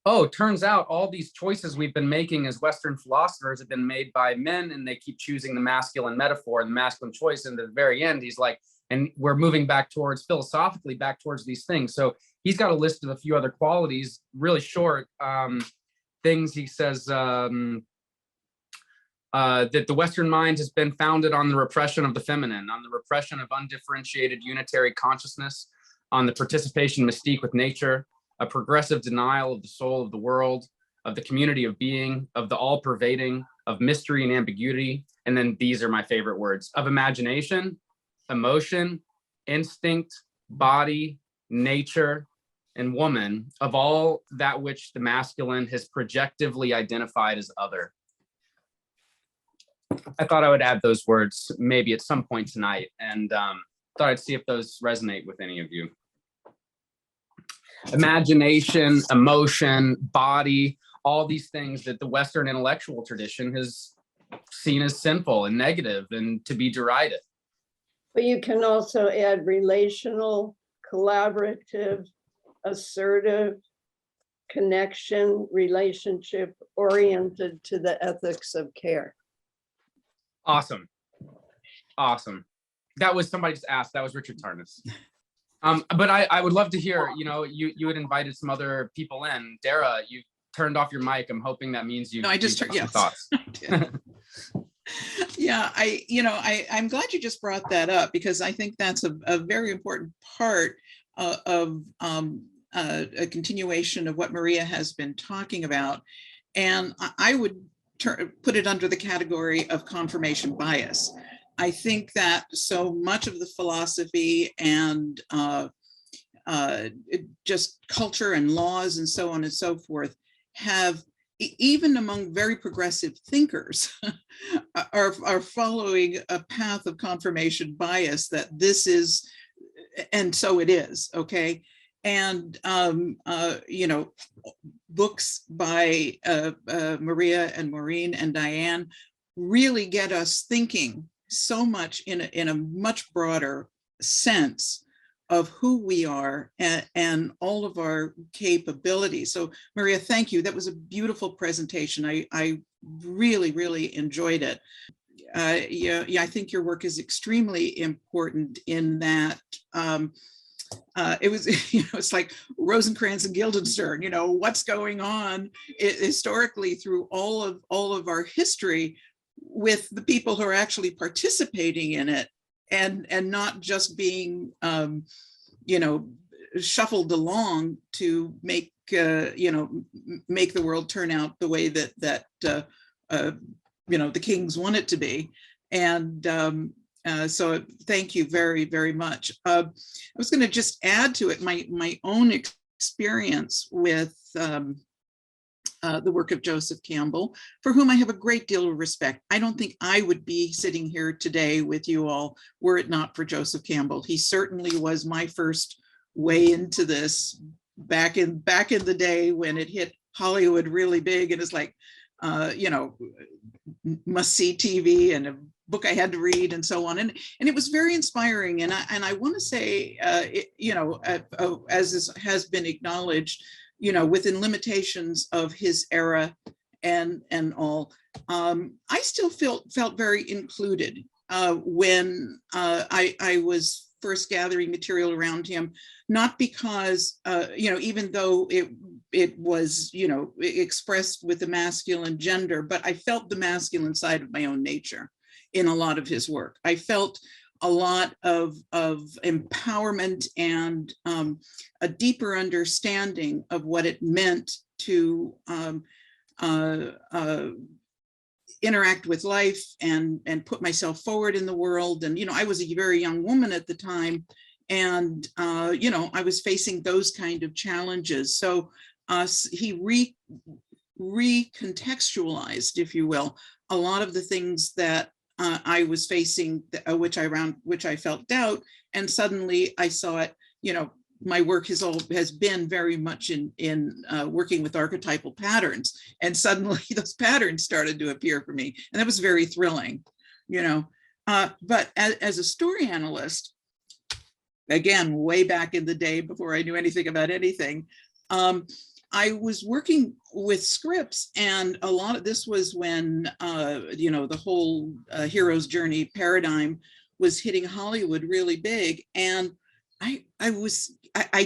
oh, turns out all these choices we've been making as Western philosophers have been made by men, and they keep choosing the masculine metaphor and the masculine choice. And at the very end, he's like, and we're moving back towards, philosophically, back towards these things. So he's got a list of a few other qualities, really short things. He says that the Western mind has been founded on the repression of the feminine, on the repression of undifferentiated unitary consciousness, on the participation mystique with nature, a progressive denial of the soul of the world, of the community of being, of the all-pervading, of mystery and ambiguity. And then these are my favorite words: of imagination, emotion, instinct, body, nature, and woman, of all that which the masculine has projectively identified as other. I thought I would add those words maybe at some point tonight, and thought I'd see if those resonate with any of you. Imagination, emotion, body, all these things that the Western intellectual tradition has seen as sinful and negative and to be derided. But you can also add relational, collaborative, assertive, connection, relationship oriented to the ethics of care. Awesome. Awesome. That was, somebody just asked, that was Richard Tarnas. But I would love to hear, you know, you had invited some other people in. Dara, you turned off your mic. I'm hoping that means you. No, I just turned, yes. Thoughts. Yeah, I'm glad you just brought that up, because I think that's a very important part of a continuation of what Maria has been talking about. And I would put it under the category of confirmation bias. I think that so much of the philosophy and just culture and laws and so on and so forth have, even among very progressive thinkers, are following a path of confirmation bias, that this is, and so it is, okay? And, you know, books by Maria and Maureen and Dyane really get us thinking so much in a much broader sense of who we are and all of our capabilities. So Maria, thank you. That was a beautiful presentation. I really, really enjoyed it. Yeah, I think your work is extremely important in that it was, you know, it's like Rosencrantz and Guildenstern, you know, what's going on historically through all of our history with the people who are actually participating in it, and not just being, you know, shuffled along to make, you know, make the world turn out the way that you know, the kings want it to be. And so thank you very, very much. I was going to just add to it my own experience with the work of Joseph Campbell, for whom I have a great deal of respect. I don't think I would be sitting here today with you all were it not for Joseph Campbell. He certainly was my first way into this back in the day when it hit Hollywood really big, and it's like, you know, must-see TV and a book I had to read and so on. And it was very inspiring. And I want to say, you know, as has been acknowledged, you know, within limitations of his era and all, I still felt very included when I was first gathering material around him, not because, even though it was, expressed with the masculine gender, but I felt the masculine side of my own nature in a lot of his work. I felt a lot of empowerment and a deeper understanding of what it meant to interact with life and put myself forward in the world. And, I was a very young woman at the time, and, I was facing those kind of challenges. So he recontextualized, if you will, a lot of the things that I was facing, which I felt doubt. And suddenly I saw it, my work has been very much in working with archetypal patterns, and suddenly those patterns started to appear for me, and that was very thrilling, But as a story analyst, again, way back in the day before I knew anything about anything, I was working with scripts, and a lot of this was when the whole hero's journey paradigm was hitting Hollywood really big, and I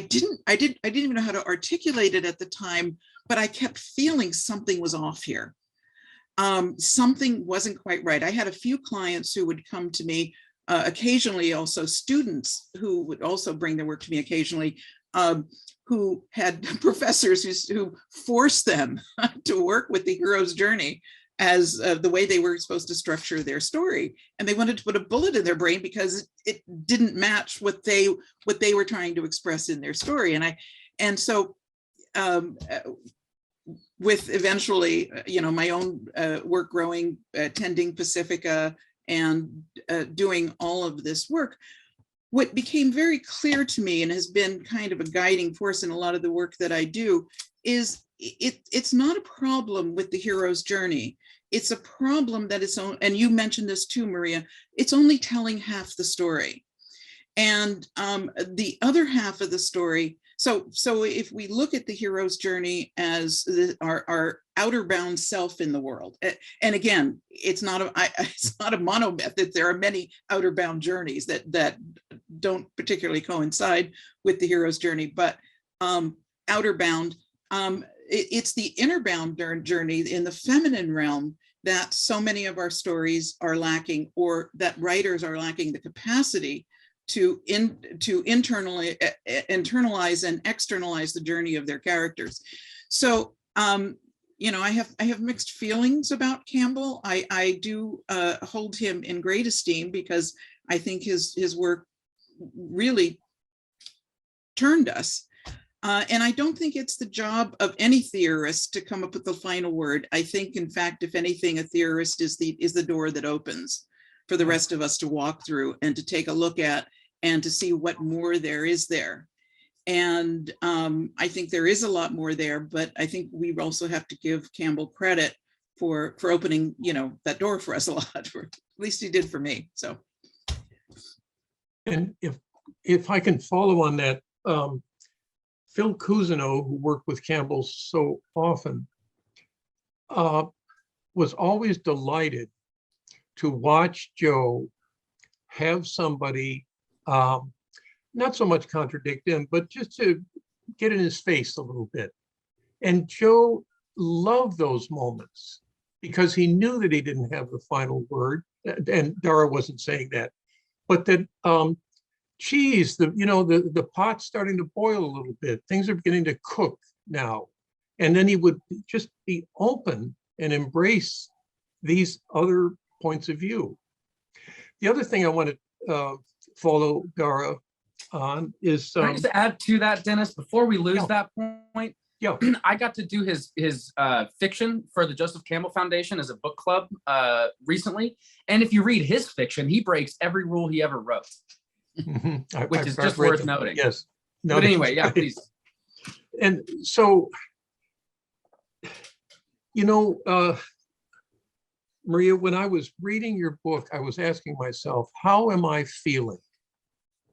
didn't even know how to articulate it at the time, but I kept feeling something was off here. Something wasn't quite right. I had a few clients who would come to me, occasionally also students who would also bring their work to me occasionally, who had professors who forced them to work with the hero's journey as the way they were supposed to structure their story. And they wanted to put a bullet in their brain because it didn't match what they were trying to express in their story. And so with eventually, my own work growing, attending Pacifica and doing all of this work, what became very clear to me and has been kind of a guiding force in a lot of the work that I do is it's not a problem with the hero's journey. It's a problem that it's own, and you mentioned this too, Maria, it's only telling half the story. And the other half of the story, so if we look at the hero's journey as our outer bound self in the world, and again, it's not a monomyth, that there are many outer bound journeys that don't particularly coincide with the hero's journey, but outer bound, it's the inner bound journey in the feminine realm that so many of our stories are lacking, or that writers are lacking the capacity to internalize and externalize the journey of their characters. So, I have mixed feelings about Campbell. I do hold him in great esteem because I think his work really turned us. And I don't think it's the job of any theorist to come up with the final word. I think, in fact, if anything, a theorist is the door that opens for the rest of us to walk through and to take a look at and to see what more there is there. And I think there is a lot more there, but I think we also have to give Campbell credit for opening, that door for us a lot, or at least he did for me. So. And if I can follow on that, Phil Cousineau, who worked with Campbell so often, was always delighted to watch Joe have somebody not so much contradict him, but just to get in his face a little bit. And Joe loved those moments because he knew that he didn't have the final word. And Dara wasn't saying that, but that, geez, the pot's starting to boil a little bit. Things are beginning to cook now. And then he would just be open and embrace these other points of view. The other thing I want to follow Dara on is Can I just add to that, Dennis, before we lose that point? Yeah. I got to do his fiction for the Joseph Campbell Foundation as a book club recently. And if you read his fiction, he breaks every rule he ever wrote, which is just worth noting. Yes. No, but anyway, yeah, please. And so, Maria, when I was reading your book, I was asking myself, how am I feeling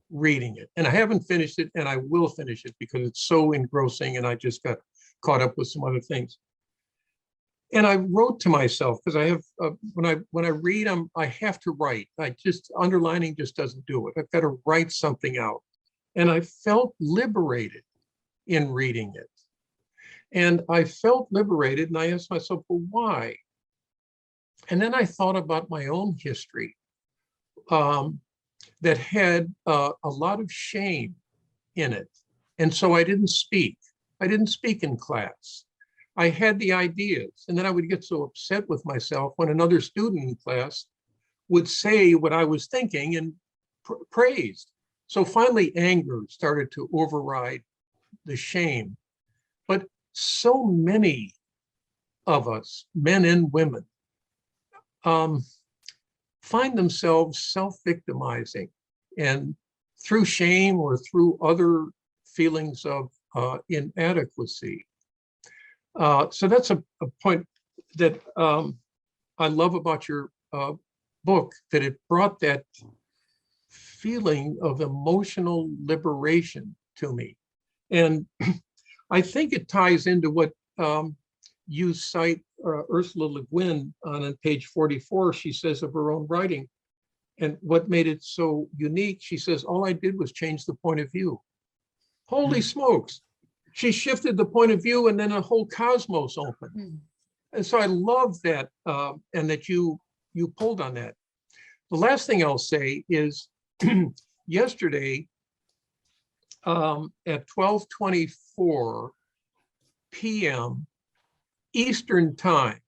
reading it? And I haven't finished it, and I will finish it because it's so engrossing, and I just got caught up with some other things. And I wrote to myself, because I have, when I read them, I have to write. Underlining just doesn't do it. I've got to write something out. And I felt liberated in reading it. And I felt liberated, and I asked myself, well, why? And then I thought about my own history that had a lot of shame in it. And so I didn't speak. I didn't speak in class. I had the ideas, and then I would get so upset with myself when another student in class would say what I was thinking and praised. So finally, anger started to override the shame. But so many of us, men and women, find themselves self-victimizing, and through shame or through other feelings of inadequacy. So that's a point that I love about your book, that it brought that feeling of emotional liberation to me. And I think it ties into what you cite Ursula Le Guin on page 44. She says of her own writing, and what made it so unique, she says, all I did was change the point of view. Holy smokes. She shifted the point of view, and then a whole cosmos opened. And so I love that, and that you pulled on that. The last thing I'll say is yesterday at 12:24 p.m. Eastern Time,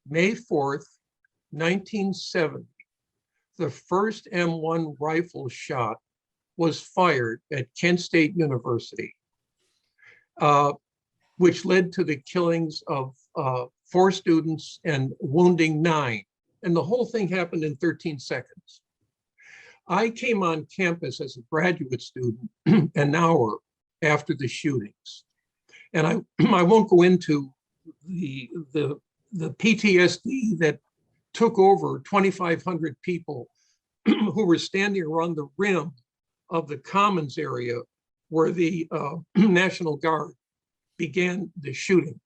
May 4th, 1970, the first M1 rifle shot was fired at Kent State University, which led to the killings of 4 students and wounding 9. And the whole thing happened in 13 seconds. I came on campus as a graduate student an hour after the shootings. And I won't go into the PTSD that took over 2,500 people who were standing around the rim of the Commons area where the National Guard began the shooting.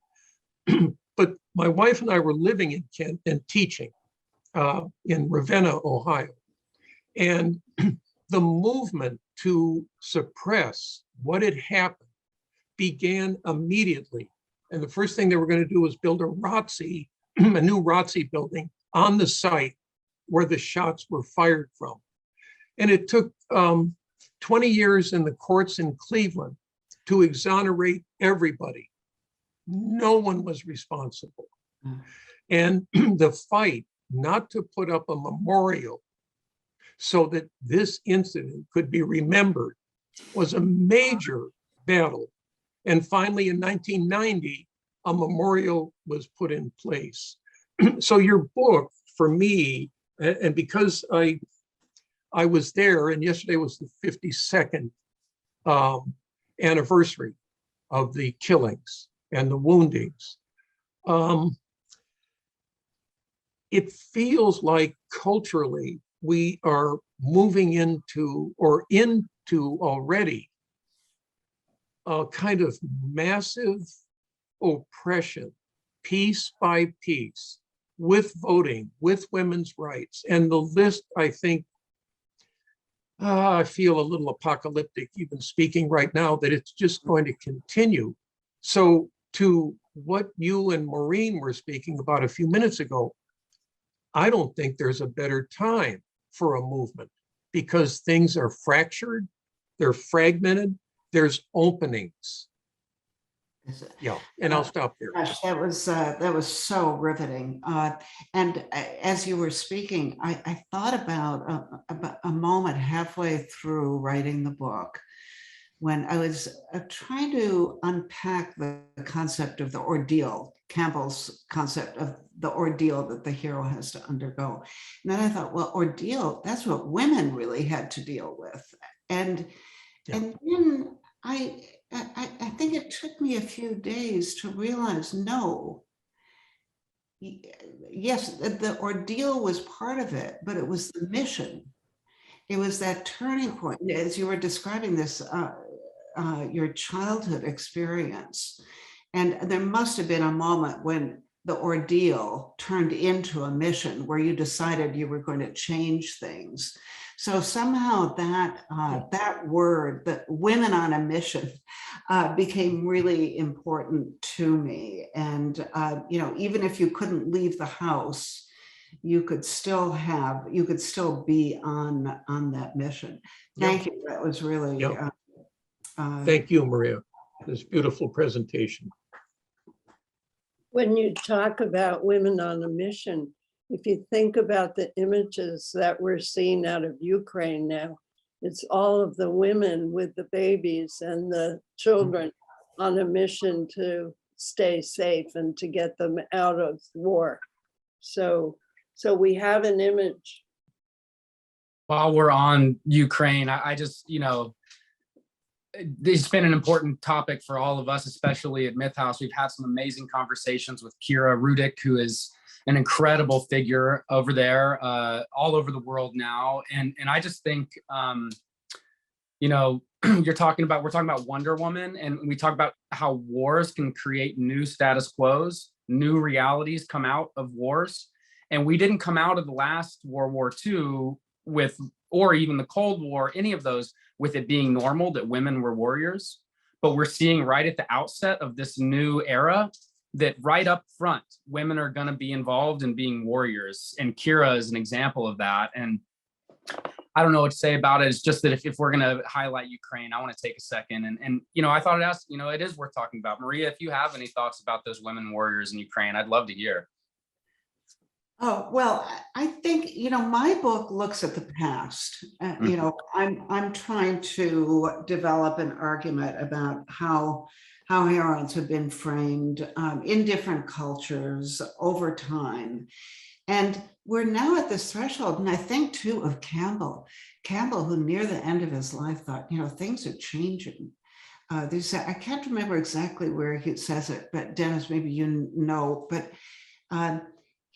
But my wife and I were living in Kent and teaching in Ravenna, Ohio. And the movement to suppress what had happened began immediately. And the first thing they were going to do was build a ROTC, a new ROTC building on the site where the shots were fired from. And it took 20 years in the courts in Cleveland to exonerate everybody. No one was responsible. And the fight not to put up a memorial so that this incident could be remembered was a major battle. And finally, in 1990, a memorial was put in place. So your book, for me, and because I was there, and yesterday was the 52nd anniversary of the killings and the woundings, it feels like culturally we are moving into already a kind of massive oppression, piece by piece, with voting, with women's rights. And the list, I think, I feel a little apocalyptic even speaking right now, that it's just going to continue. So to what you and Maureen were speaking about a few minutes ago, I don't think there's a better time for a movement, because things are fractured, they're fragmented, there's openings. Yeah, and I'll stop there. Gosh, that was so riveting. And as you were speaking, I thought about a moment halfway through writing the book when I was trying to unpack the concept of the ordeal, Campbell's concept of the ordeal that the hero has to undergo. And then I thought, well, ordeal, that's what women really had to deal with. And then I think it took me a few days to realize, no, yes, the ordeal was part of it, but it was the mission. It was that turning point. As you were describing this, your childhood experience, and there must have been a moment when the ordeal turned into a mission where you decided you were going to change things. So somehow that word, that women on a mission, became really important to me. And even if you couldn't leave the house, you could still be on that mission. Thank you. That was really. Thank you, Maria. This beautiful presentation. When you talk about women on a mission, if you think about the images that we're seeing out of Ukraine now, it's all of the women with the babies and the children on a mission to stay safe and to get them out of war. So we have an image. While we're on Ukraine, I just, it's been an important topic for all of us, especially at Myth House. We've had some amazing conversations with Kira Rudick, who is an incredible figure over there, all over the world now. And I just think, we're talking about Wonder Woman, and we talk about how wars can create new status quos, new realities come out of wars. And we didn't come out of the last World War II with, or even the Cold War, any of those, with it being normal that women were warriors. But we're seeing right at the outset of this new era that right up front, women are going to be involved in being warriors. And Kira is an example of that. And I don't know what to say about it. It's just that if we're going to highlight Ukraine, I want to take a second. And I thought it is worth talking about. Maria, if you have any thoughts about those women warriors in Ukraine, I'd love to hear. Oh, well, I think, my book looks at the past. I'm trying to develop an argument about how heroines have been framed in different cultures over time. And we're now at this threshold, and I think too of Campbell, who near the end of his life thought, things are changing. I can't remember exactly where he says it, but Dennis, maybe but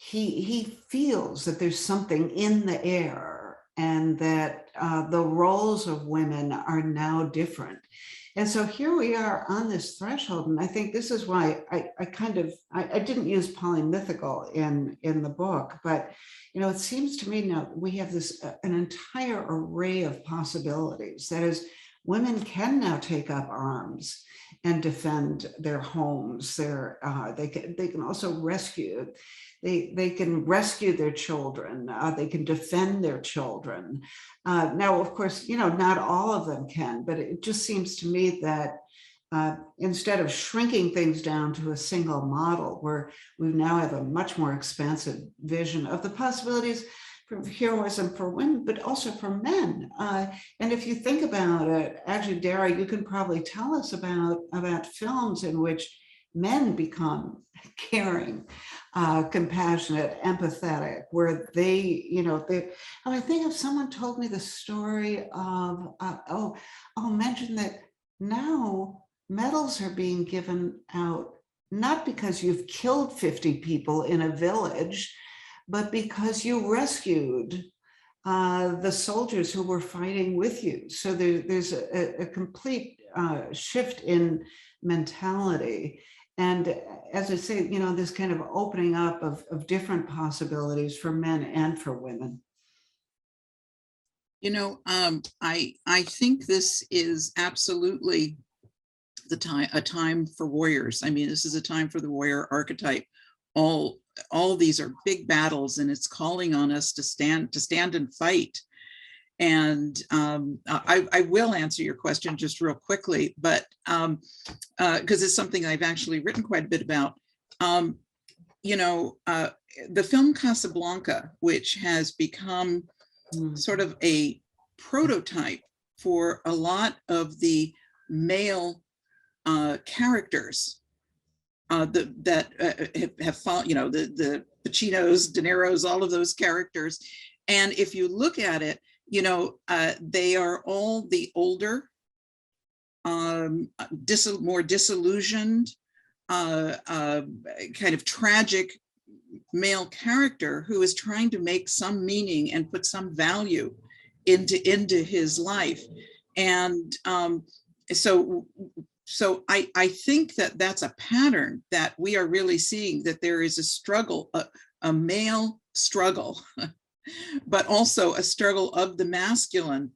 he feels that there's something in the air and that the roles of women are now different. And so here we are on this threshold. And I think this is why I didn't use polymythical in the book, but, it seems to me now we have an entire array of possibilities. That is, women can now take up arms and defend their homes. They can also rescue. They can rescue their children. They can defend their children. Now, of course, not all of them can, but it just seems to me that instead of shrinking things down to a single model, where we now have a much more expansive vision of the possibilities for heroism for women, but also for men. And if you think about it, actually, Dara, you can probably tell us about films in which men become caring, compassionate, empathetic, where I think if someone told me the story of, I'll mention that now medals are being given out, not because you've killed 50 people in a village, but because you rescued the soldiers who were fighting with you. So there's a complete shift in mentality. And as I say, this kind of opening up of different possibilities for men and for women. I think this is absolutely a time for warriors. I mean, this is a time for the warrior archetype. All these are big battles, and it's calling on us to stand and fight. And I will answer your question just real quickly, but because it's something I've actually written quite a bit about. The film Casablanca, which has become sort of a prototype for a lot of the male characters that have followed, the Pacinos, De Niro's, all of those characters. And if you look at it, they are all the older, more disillusioned, kind of tragic male character who is trying to make some meaning and put some value into his life. And so so I think that that's a pattern that we are really seeing, that there is a struggle, a male struggle, but also a struggle of the masculine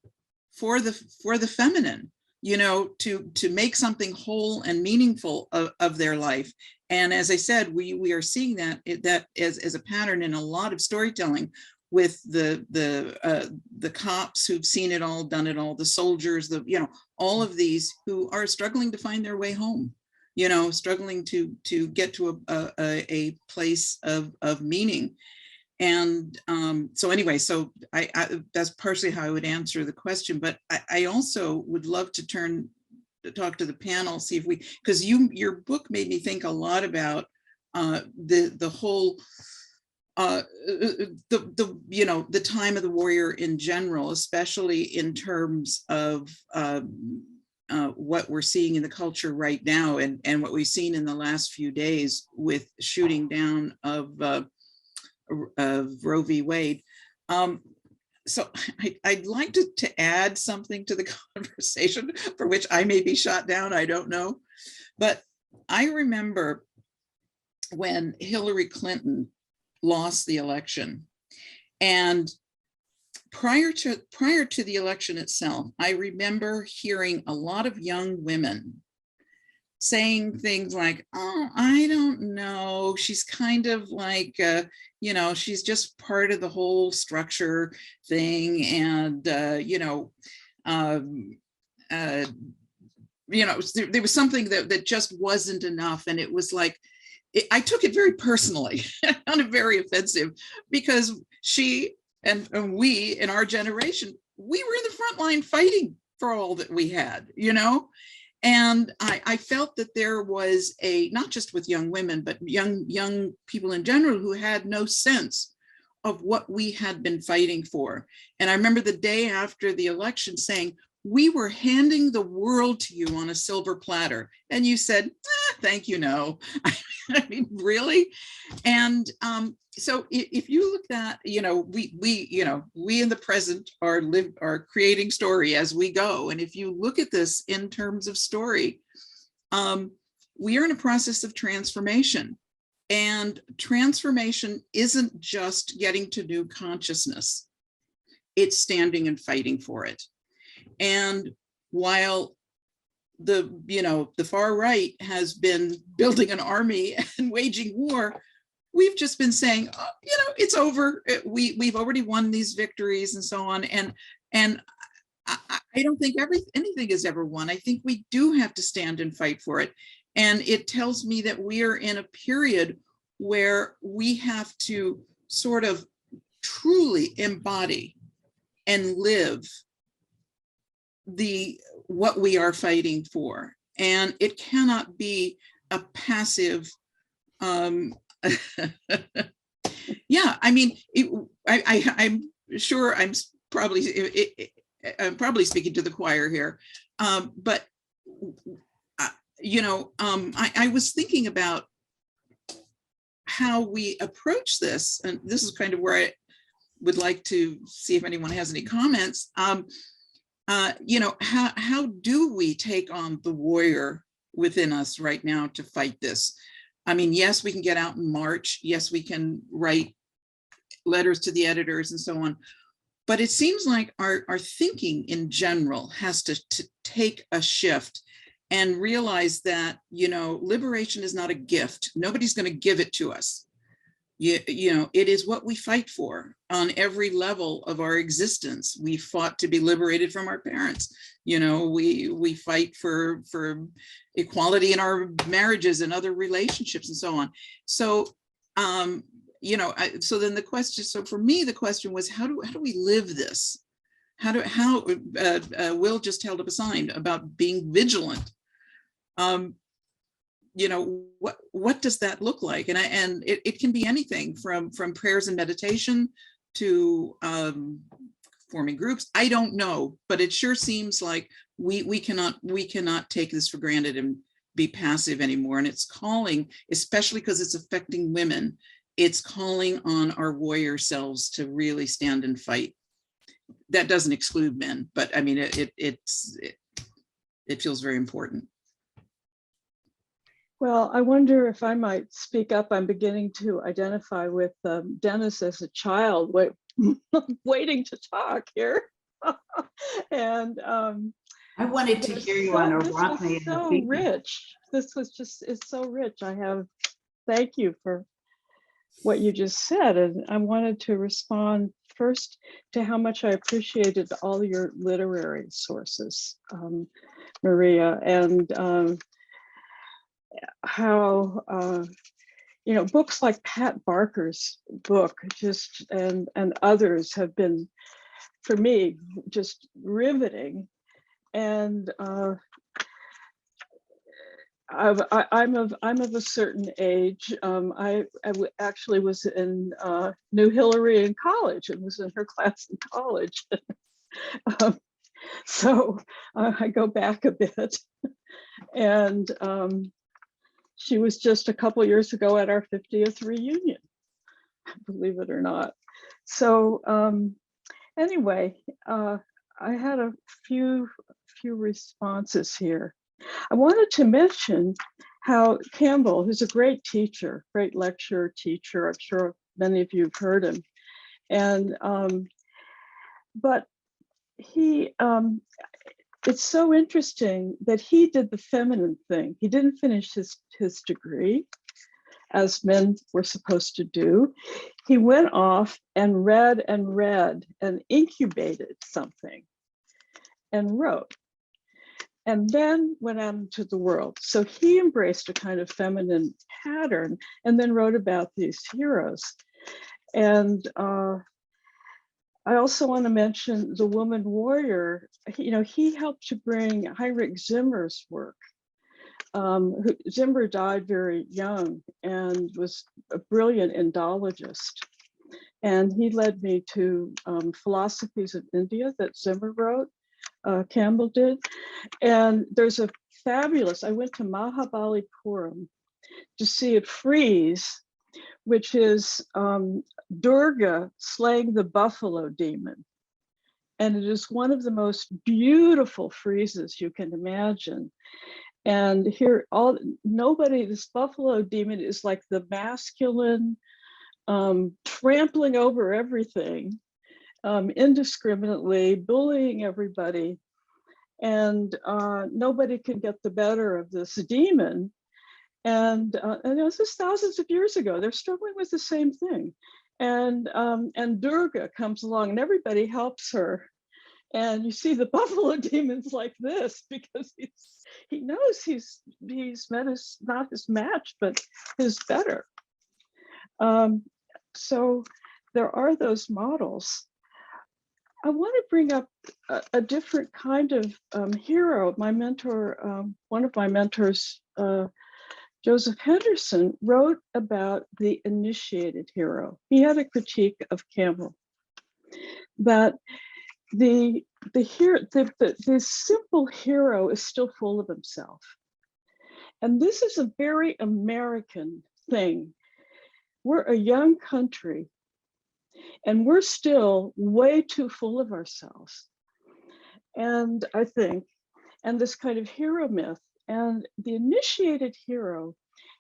for the feminine, you know, to make something whole and meaningful of their life. And as I said, we are seeing that as a pattern in a lot of storytelling, with the cops who've seen it all, done it all, the soldiers, you know, all of these who are struggling to find their way home, you know, struggling to get to a place of meaning. And so anyway, so I that's partially how I would answer the question, but I also would love to talk to the panel, see if we, because your book made me think a lot about the whole you know, the time of the warrior in general, especially in terms of what we're seeing in the culture right now, and what we've seen in the last few days with shooting down of Roe v. Wade. So I'd like to add something to the conversation, for which I may be shot down, I don't know. But I remember when Hillary Clinton lost the election, and prior to the election itself, I remember hearing a lot of young women saying things like, oh, I don't know, she's kind of like, you know, she's just part of the whole structure thing. And, you know, there was something that just wasn't enough. And it was like, I took it very personally, not very offensive, because she and we in our generation, we were in the front line fighting for all that we had, you know? And I felt that there was not just with young women, but young people in general, who had no sense of what we had been fighting for. And I remember the day after the election saying, we were handing the world to you on a silver platter. And you said, thank you, no. I mean, really? And so if you look at, you know, we in the present are creating story as we go. And if you look at this in terms of story, we are in a process of transformation. And transformation isn't just getting to new consciousness. It's standing and fighting for it. And while the far right has been building an army and waging war, we've just been saying, oh, you know, it's over. We've already won these victories and so on. And I don't think anything is ever won. I think we do have to stand and fight for it. And it tells me that we are in a period where we have to sort of truly embody and live what we are fighting for. And it cannot be a passive, yeah, I mean, I'm sure I'm probably speaking to the choir here, but you know, I was thinking about how we approach this, and this is kind of where I would like to see if anyone has any comments. You know, how do we take on the warrior within us right now to fight this? I mean, yes, we can get out and march. Yes, we can write letters to the editors and so on. But it seems like our thinking in general has to take a shift and realize that, you know, liberation is not a gift. Nobody's going to give it to us. You know, it is what we fight for on every level of our existence. We fought to be liberated from our parents. You know, we fight for equality in our marriages and other relationships and so on. So, you know, so then the question, so for me, the question was, how do we live this? Will just held up a sign about being vigilant. You know, what does that look like? And it can be anything from prayers and meditation to forming groups. I don't know, but it sure seems like we cannot take this for granted and be passive anymore. And it's calling, especially because it's affecting women, it's calling on our warrior selves to really stand and fight. That doesn't exclude men, but I mean, it feels very important. Well, I wonder if I might speak up. I'm beginning to identify with Dennis as a child, waiting to talk here. And I wanted to hear you on this Arachne was and the so Phoebe. rich. This was just, it's so rich. Thank you for what you just said. And I wanted to respond first to how much I appreciated all your literary sources, Maria, and how, books like Pat Barker's book and others have been, for me, just riveting. And I'm of a certain age. I actually was knew Hillary in college and was in her class in college. So I go back a bit, and she was just a couple years ago at our 50th reunion, believe it or not. So anyway, I had a few responses here. I wanted to mention how Campbell, who's a great teacher, great lecturer, teacher, I'm sure many of you have heard him, and but he, it's so interesting that he did the feminine thing. He didn't finish his degree, as men were supposed to do. He went off and read and incubated something and wrote, and then went out into the world. So he embraced a kind of feminine pattern and then wrote about these heroes. And I also want to mention the woman warrior. He helped to bring Heinrich Zimmer's work. Zimmer died very young and was a brilliant Indologist. And he led me to Philosophies of India that Zimmer wrote, Campbell did. And there's a fabulous, I went to Mahabalipuram to see a frieze, which is Durga slaying the buffalo demon. And it is one of the most beautiful friezes you can imagine. And here, this buffalo demon is like the masculine, trampling over everything, indiscriminately, bullying everybody. And nobody can get the better of this demon. And this is thousands of years ago. They're struggling with the same thing. And Durga comes along and everybody helps her. And you see the buffalo demon's like this because he knows he's met not his match, but his better. So there are those models. I want to bring up a different kind of hero. My mentor, one of my mentors, Joseph Henderson, wrote about the initiated hero. He had a critique of Campbell, that the simple hero is still full of himself. And this is a very American thing. We're a young country, and we're still way too full of ourselves. And I think, and this kind of hero myth, and the initiated hero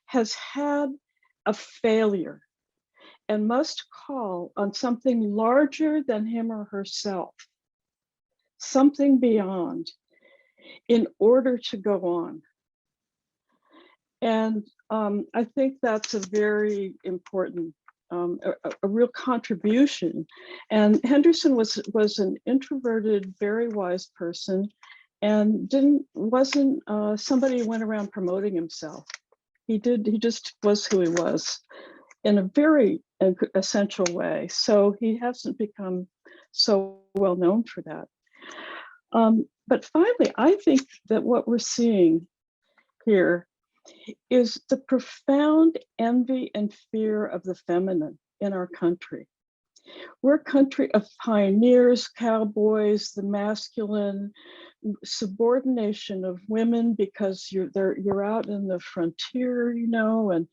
has had a failure and must call on something larger than him or herself, something beyond, in order to go on. And I think that's a very important, a real contribution. And Henderson was an introverted, very wise person, and wasn't somebody who went around promoting himself. He just was who he was in a very essential way. So he hasn't become so well known for that. But finally, I think that what we're seeing here is the profound envy and fear of the feminine in our country. We're a country of pioneers, cowboys, the masculine subordination of women because you're out in the frontier, and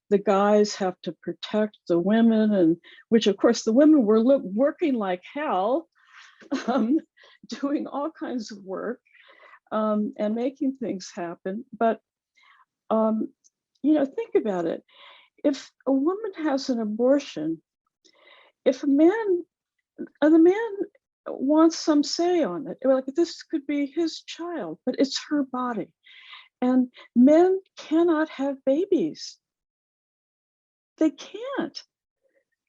the guys have to protect the women, and which of course the women were working like hell, doing all kinds of work and making things happen. But think about it. If a woman has an abortion, if the man wants some say on it, like this could be his child, but it's her body. And men cannot have babies. They can't.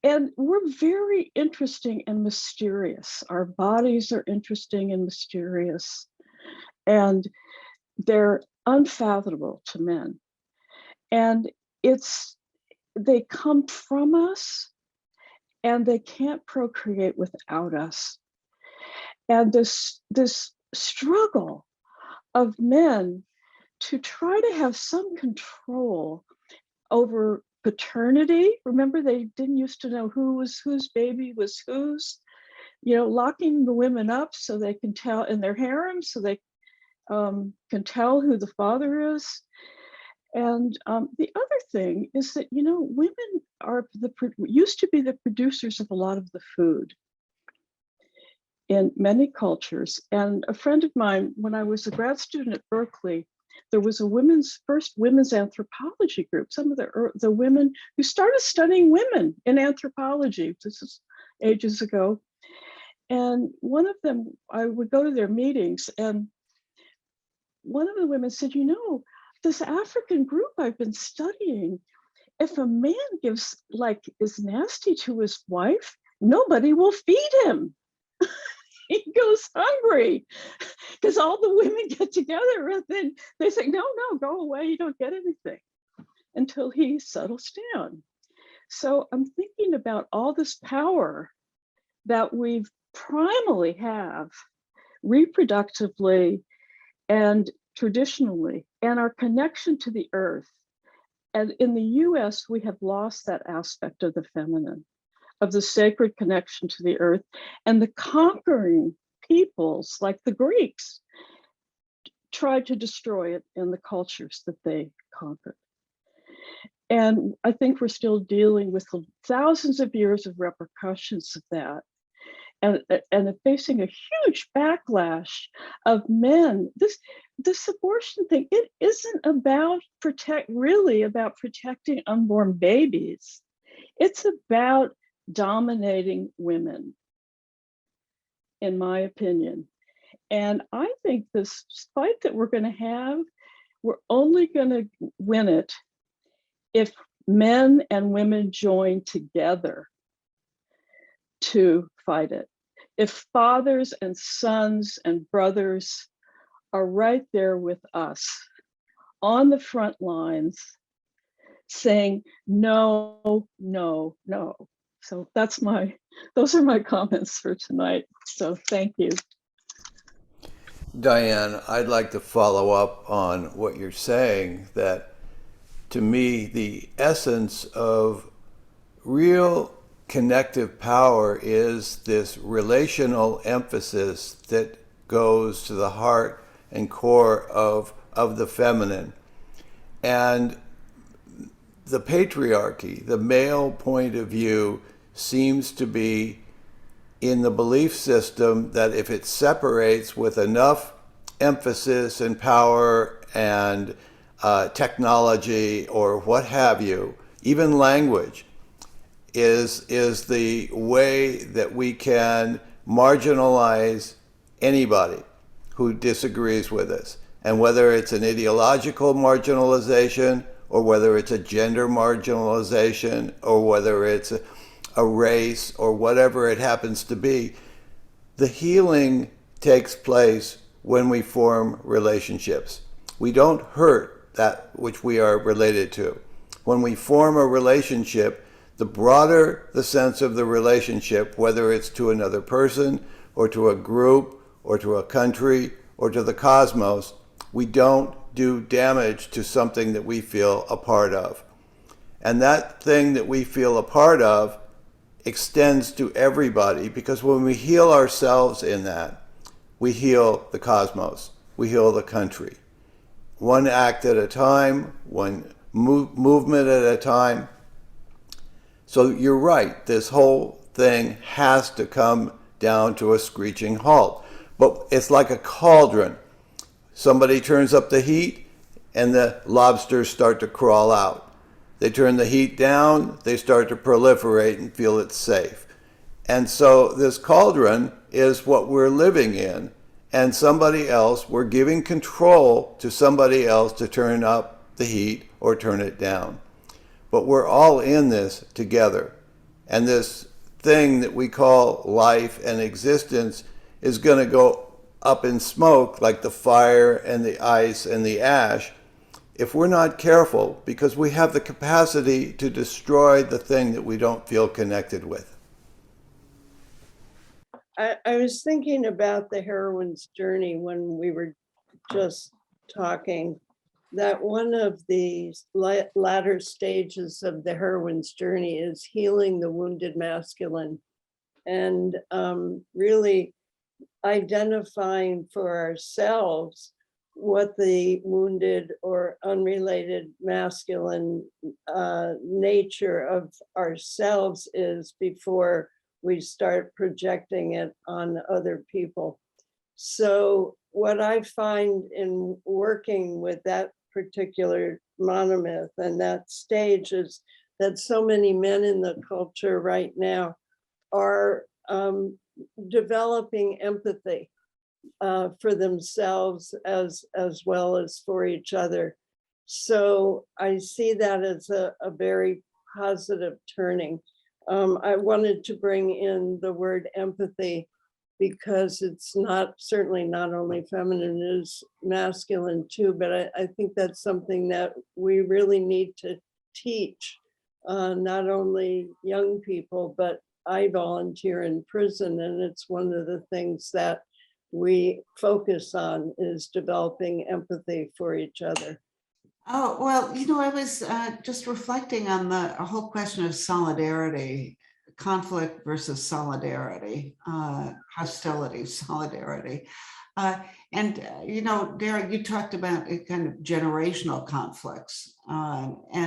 And we're very interesting and mysterious. Our bodies are interesting and mysterious, and they're unfathomable to men. And they come from us, and they can't procreate without us. And this struggle of men to try to have some control over paternity. Remember, they didn't used to know whose baby was whose, locking the women up so they can tell in their harem, so they can tell who the father is. And the other thing is that, women used to be the producers of a lot of the food in many cultures. And a friend of mine, when I was a grad student at Berkeley, there was a first women's anthropology group. Some of the women who started studying women in anthropology. This is ages ago. And one of them, I would go to their meetings, and one of the women said, this African group I've been studying, if a man is nasty to his wife, nobody will feed him. He goes hungry, because all the women get together and then they say, no, go away, you don't get anything, until he settles down. So I'm thinking about all this power that we primally have reproductively and traditionally, and our connection to the earth. And in the US, we have lost that aspect of the feminine, of the sacred connection to the earth, and the conquering peoples like the Greeks tried to destroy it in the cultures that they conquered. And I think we're still dealing with thousands of years of repercussions of that, and facing a huge backlash of men. This abortion thing, it isn't about really about protecting unborn babies. It's about dominating women, in my opinion. And I think this fight that we're going to have, we're only going to win it if men and women join together to fight it. If fathers and sons and brothers are right there with us on the front lines saying, no, no, no. So those are my comments for tonight. So thank you. Dyane, I'd like to follow up on what you're saying, that to me, the essence of real connective power is this relational emphasis that goes to the heart and core of the feminine. And the patriarchy, the male point of view, seems to be in the belief system that if it separates with enough emphasis and power and technology or what have you, even language, is the way that we can marginalize anybody who disagrees with us. And whether it's an ideological marginalization, or whether it's a gender marginalization, or whether it's a race, or whatever it happens to be, the healing takes place when we form relationships. We don't hurt that which we are related to. When we form a relationship, the broader the sense of the relationship, whether it's to another person, or to a group, or to a country, or to the cosmos, we don't do damage to something that we feel a part of. And that thing that we feel a part of extends to everybody, because when we heal ourselves in that, we heal the cosmos, we heal the country. One act at a time, one movement at a time. So you're right, this whole thing has to come down to a screeching halt. But it's like a cauldron. Somebody turns up the heat, and the lobsters start to crawl out. They turn the heat down, they start to proliferate and feel it's safe. And so this cauldron is what we're living in, and somebody else, we're giving control to somebody else to turn up the heat or turn it down. But we're all in this together. And this thing that we call life and existence is going to go up in smoke like the fire and the ice and the ash if we're not careful, because we have the capacity to destroy the thing that we don't feel connected with. I was thinking about the heroine's journey when we were just talking, that one of the latter stages of the heroine's journey is healing the wounded masculine, and really identifying for ourselves what the wounded or unrelated masculine nature of ourselves is before we start projecting it on other people. So what I find in working with that particular monomyth and that stage is that so many men in the culture right now are developing empathy for themselves as well as for each other. So I see that as a very positive turning. I wanted to bring in the word empathy because it's certainly not only feminine, it is masculine too, but I think that's something that we really need to teach, not only young people, but I volunteer in prison, and it's one of the things that we focus on is developing empathy for each other. Oh, well, I was just reflecting on the whole question of solidarity, conflict versus solidarity, hostility, solidarity. And Dara, you talked about kind of generational conflicts. Dyane,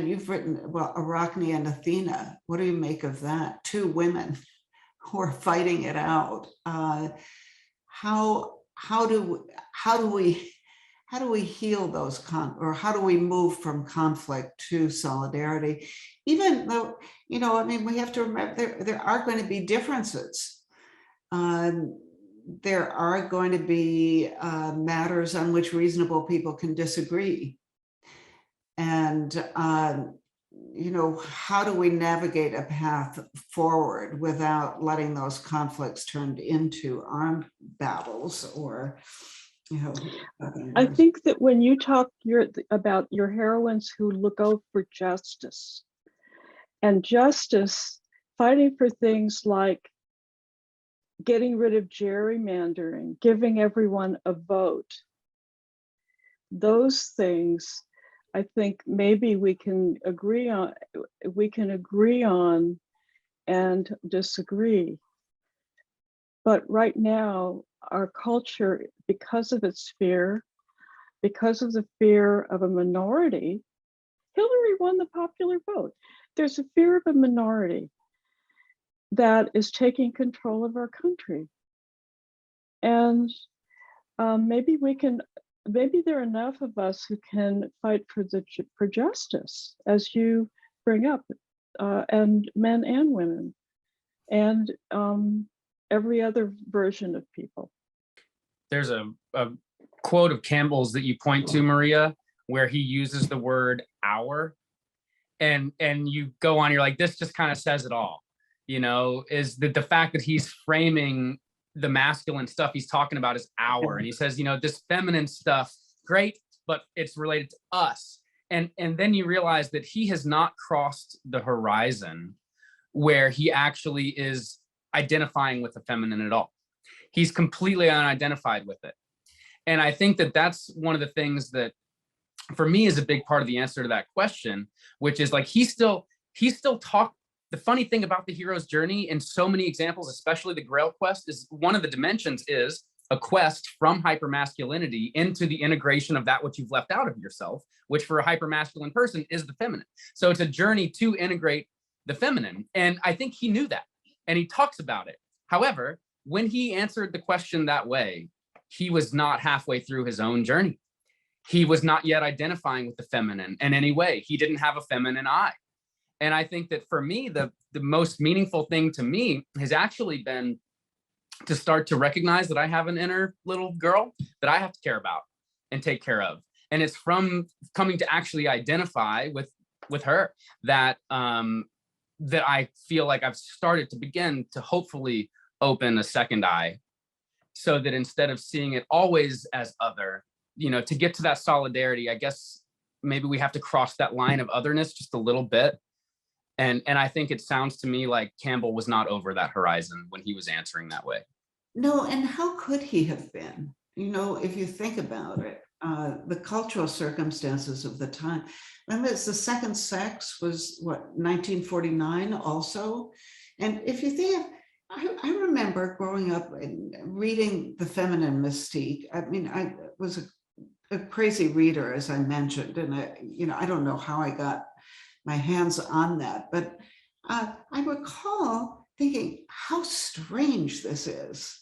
you've written, well, Arachne and Athena. What do you make of that? Two women who are fighting it out. How do we heal those or how do we move from conflict to solidarity? Even though, we have to remember there are going to be differences. There are going to be matters on which reasonable people can disagree. And, how do we navigate a path forward without letting those conflicts turn into armed battles or, I think that when you talk about your heroines who look out for justice, and justice, fighting for things like getting rid of gerrymandering, giving everyone a vote, those things, I think maybe we can agree on and disagree. But right now, our culture, because of its fear, because of the fear of a minority, Hillary won the popular vote. There's a fear of a minority that is taking control of our country. And maybe there are enough of us who can fight for justice, as you bring up, and men and women, and every other version of people. There's a quote of Campbell's that you point to, Maria, where he uses the word "our," and you go on, you're like, this just kind of says it all. Is that the fact that he's framing the masculine stuff he's talking about is "our," and he says, this feminine stuff, great, but it's related to us. And then you realize that he has not crossed the horizon where he actually is identifying with the feminine at all. He's completely unidentified with it. And I think that that's one of the things that for me is a big part of the answer to that question, which is like he still talk. The funny thing about the hero's journey in so many examples, especially the Grail quest, is one of the dimensions is a quest from hypermasculinity into the integration of that which you've left out of yourself, which for a hypermasculine person is the feminine. So it's a journey to integrate the feminine. And I think he knew that and he talks about it. However, when he answered the question that way, he was not halfway through his own journey. He was not yet identifying with the feminine in any way. He didn't have a feminine eye. And I think that for me, the most meaningful thing to me has actually been to start to recognize that I have an inner little girl that I have to care about and take care of. And it's from coming to actually identify with her that that I feel like I've started to begin to hopefully open a second eye, so that instead of seeing it always as other, to get to that solidarity, I guess maybe we have to cross that line of otherness just a little bit. And I think it sounds to me like Campbell was not over that horizon when he was answering that way. No, and how could he have been? If you think about it, the cultural circumstances of the time. Remember, the second sex was what, 1949 also? And if you think, I remember growing up and reading The Feminine Mystique. I mean, I was a crazy reader, as I mentioned, and I don't know how I got my hands on that, but I recall thinking how strange this is.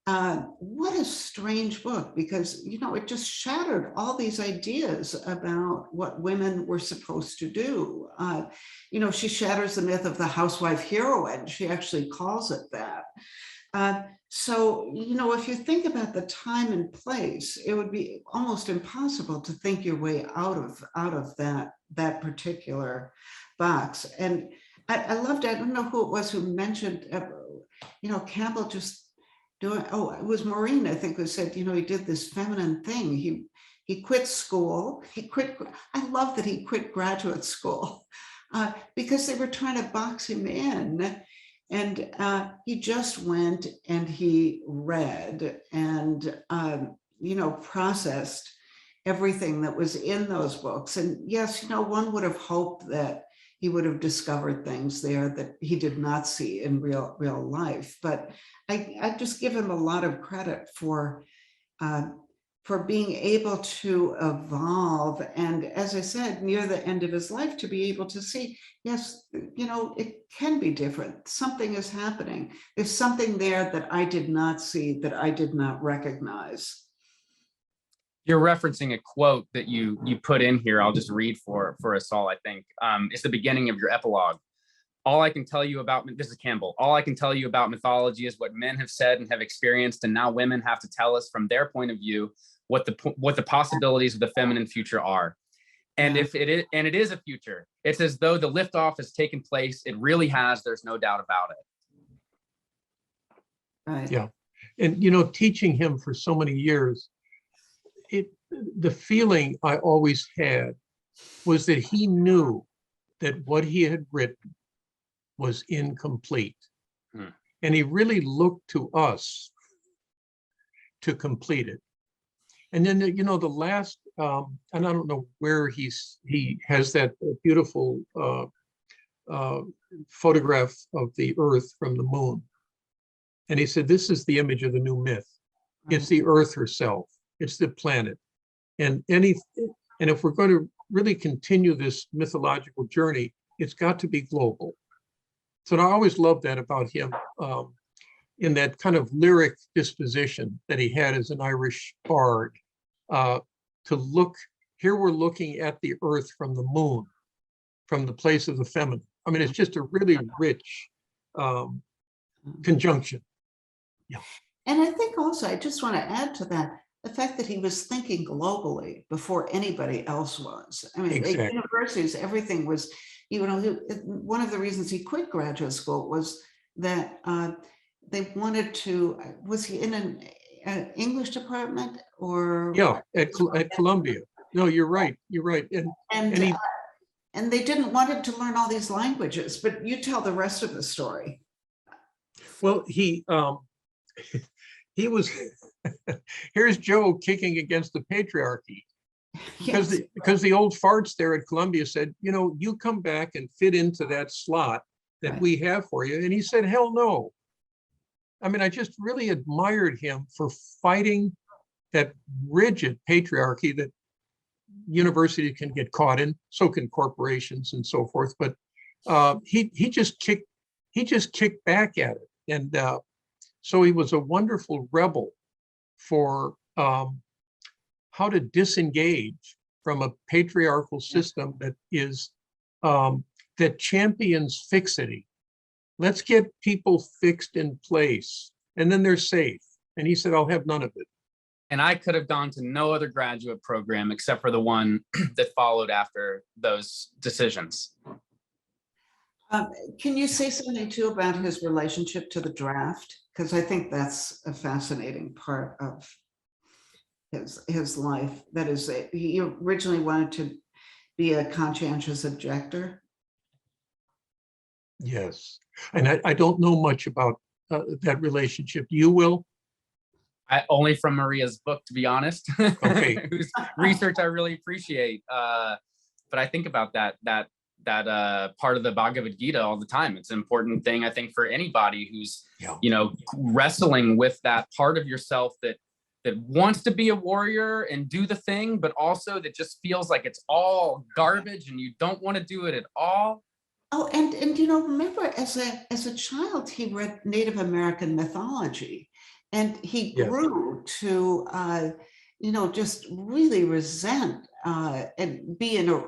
What a strange book, because it just shattered all these ideas about what women were supposed to do. She shatters the myth of the housewife heroine. She actually calls it that. So if you think about the time and place, it would be almost impossible to think your way out of that particular box. And I loved, I don't know who it was who mentioned, Campbell just doing, it was Maureen, I think, who said, he did this feminine thing. He quit school. I love that he quit graduate school because they were trying to box him in. And he just went and he read and, processed everything that was in those books. And yes, one would have hoped that he would have discovered things there that he did not see in real life. But I just give him a lot of credit for being able to evolve. And as I said, near the end of his life, to be able to see, yes, it can be different. Something is happening. There's something there that I did not see, that I did not recognize. You're referencing a quote that you put in here. I'll just read for us all, I think. It's the beginning of your epilogue. All I can tell you about, this is Campbell, all I can tell you about mythology is what men have said and have experienced, and now women have to tell us from their point of view what the possibilities of the feminine future are. And if it is, and it is a future, it's as though the liftoff has taken place. It really has. There's no doubt about it. Right. Yeah. And, teaching him for so many years, the feeling I always had was that he knew that what he had written was incomplete. And he really looked to us to complete it. And then, the last, and I don't know where he has that beautiful photograph of the Earth from the moon. And he said, this is the image of the new myth. It's the Earth herself. It's the planet. And if we're going to really continue this mythological journey, it's got to be global. So I always loved that about him, in that kind of lyric disposition that he had as an Irish bard, to look, here we're looking at the Earth from the moon, from the place of the feminine. I mean, it's just a really rich conjunction. Yeah. And I think also, I just want to add to that, the fact that he was thinking globally before anybody else was. I mean, Exactly. At universities, everything was, one of the reasons he quit graduate school was that they wanted to, was he in an English department or? Yeah, at Columbia. No, you're right. You're right. And they didn't want him to learn all these languages, but you tell the rest of the story. Well, he was, here's Joe kicking against the patriarchy. Because the old farts there at Columbia said, you come back and fit into that slot that we have for you. And he said, hell no. I mean, I just really admired him for fighting that rigid patriarchy that universities can get caught in, so can corporations and so forth. But he just kicked back at it. And so he was a wonderful rebel for how to disengage from a patriarchal system that is that champions fixity. Let's get people fixed in place, and then they're safe. And he said, I'll have none of it. And I could have gone to no other graduate program except for the one that followed after those decisions. Can you say something too about his relationship to the draft? Because I think that's a fascinating part of his life. That is, he originally wanted to be a conscientious objector. Yes. And I don't know much about that relationship. You will? Only from Maria's book, to be honest. Okay. Whose research I really appreciate. But I think about that part of the Bhagavad Gita all the time. It's an important thing, I think, for anybody who's, wrestling with that part of yourself that wants to be a warrior and do the thing, but also that just feels like it's all garbage and you don't want to do it at all. Oh, and remember, as a child, he read Native American mythology, and he grew to, just really resent and be in a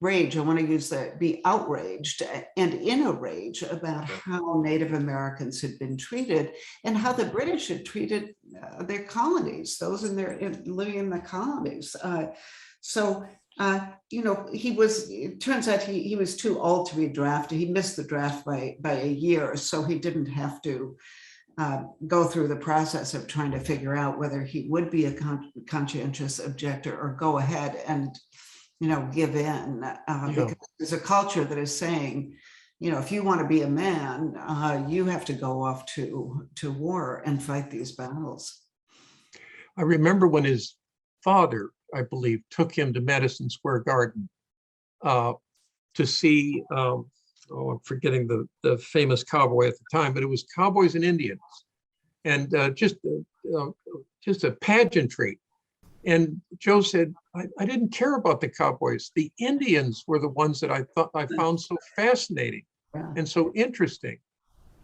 rage. I want to use that, be outraged and in a rage about how Native Americans had been treated and how the British had treated their colonies, those living in the colonies. It turns out he was too old to be drafted. He missed the draft by a year, so he didn't have to go through the process of trying to figure out whether he would be a conscientious objector or go ahead and, give in. Because there's a culture that is saying, if you want to be a man, you have to go off to war and fight these battles. I remember when his father, I believe, took him to Madison Square Garden to see, I'm forgetting the famous cowboy at the time, but it was Cowboys and Indians, and just a pageantry. And Joe said, I didn't care about the cowboys. The Indians were the ones that I found so fascinating and so interesting.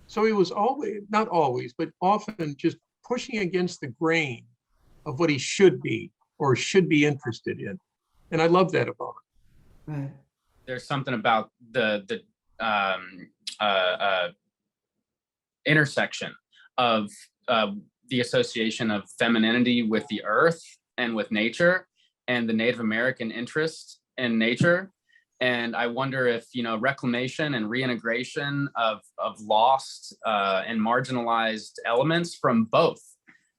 So he was always, not always, but often just pushing against the grain of what he should be or should be interested in. And I love that about him. Right. There's something about the intersection of the association of femininity with the earth and with nature and the Native American interest in nature. And I wonder if, reclamation and reintegration of lost and marginalized elements from both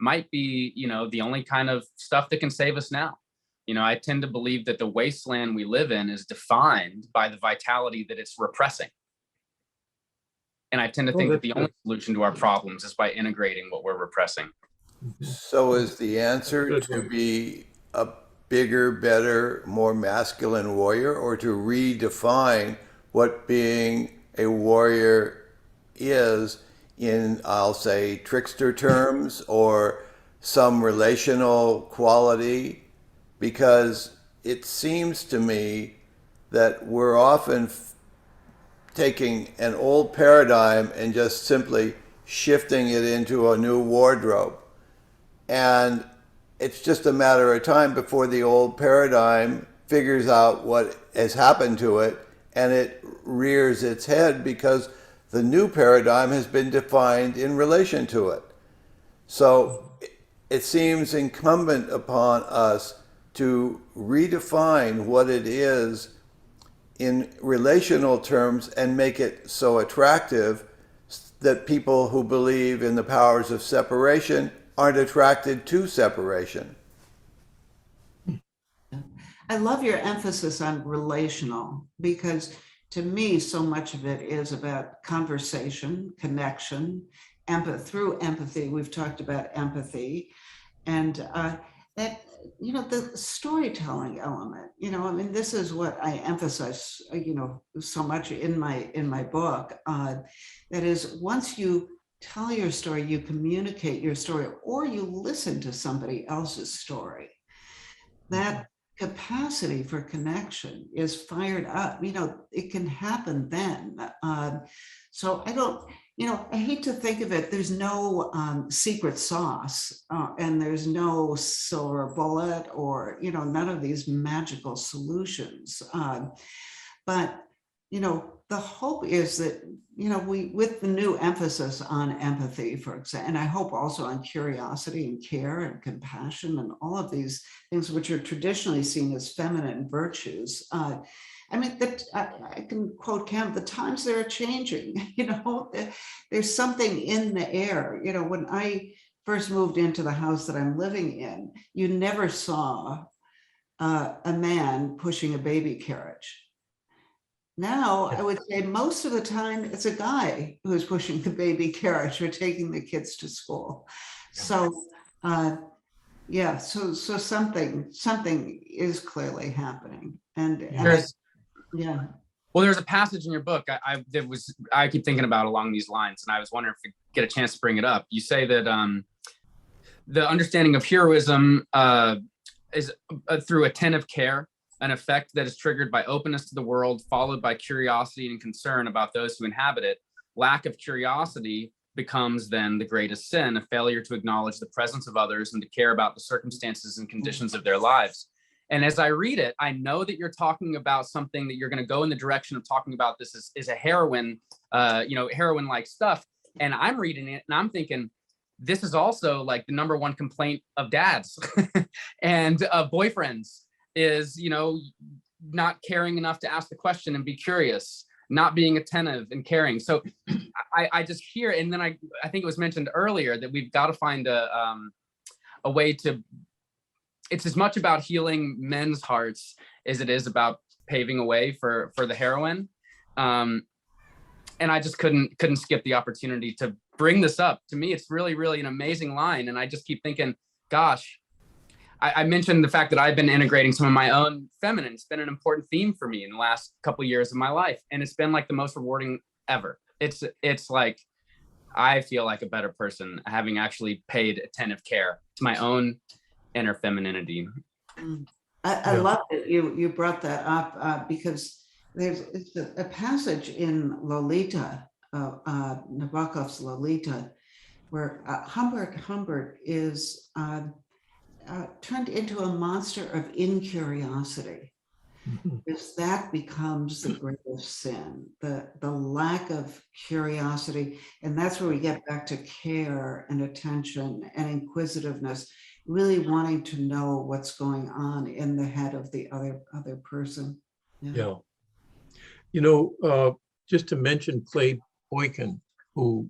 might be, the only kind of stuff that can save us now. I tend to believe that the wasteland we live in is defined by the vitality that it's repressing. And I tend to think that the only solution to our problems is by integrating what we're repressing. So is the answer to be a bigger, better, more masculine warrior, or to redefine what being a warrior is in, I'll say, trickster terms or some relational quality? Because it seems to me that we're often taking an old paradigm and just simply shifting it into a new wardrobe. And it's just a matter of time before the old paradigm figures out what has happened to it and it rears its head because the new paradigm has been defined in relation to it. So it seems incumbent upon us to redefine what it is in relational terms and make it so attractive that people who believe in the powers of separation aren't attracted to separation. I love your emphasis on relational, because to me, so much of it is about conversation, connection, empathy. Through empathy, we've talked about empathy, and that, the storytelling element, this is what I emphasize, so much in my book, that is, once you tell your story, you communicate your story, or you listen to somebody else's story, that capacity for connection is fired up. It can happen then. So I don't, I hate to think of it, there's no secret sauce and there's no silver bullet or, none of these magical solutions. But, the hope is that, we, with the new emphasis on empathy, for example, and I hope also on curiosity and care and compassion and all of these things which are traditionally seen as feminine virtues. I can quote Cam, the times they're changing, there's something in the air. When I first moved into the house that I'm living in, you never saw a man pushing a baby carriage. Now, I would say most of the time it's a guy who's pushing the baby carriage or taking the kids to school. So, so something is clearly happening. Yeah. Well, there's a passage in your book I keep thinking about along these lines, and I was wondering if we get a chance to bring it up. You say that the understanding of heroism is through attentive care, an effect that is triggered by openness to the world, followed by curiosity and concern about those who inhabit it. Lack of curiosity becomes then the greatest sin, a failure to acknowledge the presence of others and to care about the circumstances and conditions of their lives. And as I read it, I know that you're talking about something that you're going to go in the direction of talking about this is a heroine, heroine-like stuff. And I'm reading it and I'm thinking, this is also like the number one complaint of dads and boyfriends is, not caring enough to ask the question and be curious, not being attentive and caring. So I just hear, and then I think it was mentioned earlier that we've got to find a way to, it's as much about healing men's hearts as it is about paving a way for the heroine. And I just couldn't skip the opportunity to bring this up. To me, it's really, really an amazing line. And I just keep thinking, gosh, I mentioned the fact that I've been integrating some of my own feminine. It's been an important theme for me in the last couple of years of my life. And it's been like the most rewarding ever. It's like, I feel like a better person having actually paid attentive care to my own inner femininity. I love that you brought that up because it's a passage in Lolita, Nabokov's Lolita, where Humbert is turned into a monster of incuriosity. Because that becomes the greatest sin, the lack of curiosity. And that's where we get back to care and attention and inquisitiveness, really wanting to know what's going on in the head of the other person. Yeah. Just to mention Clay Boykin, who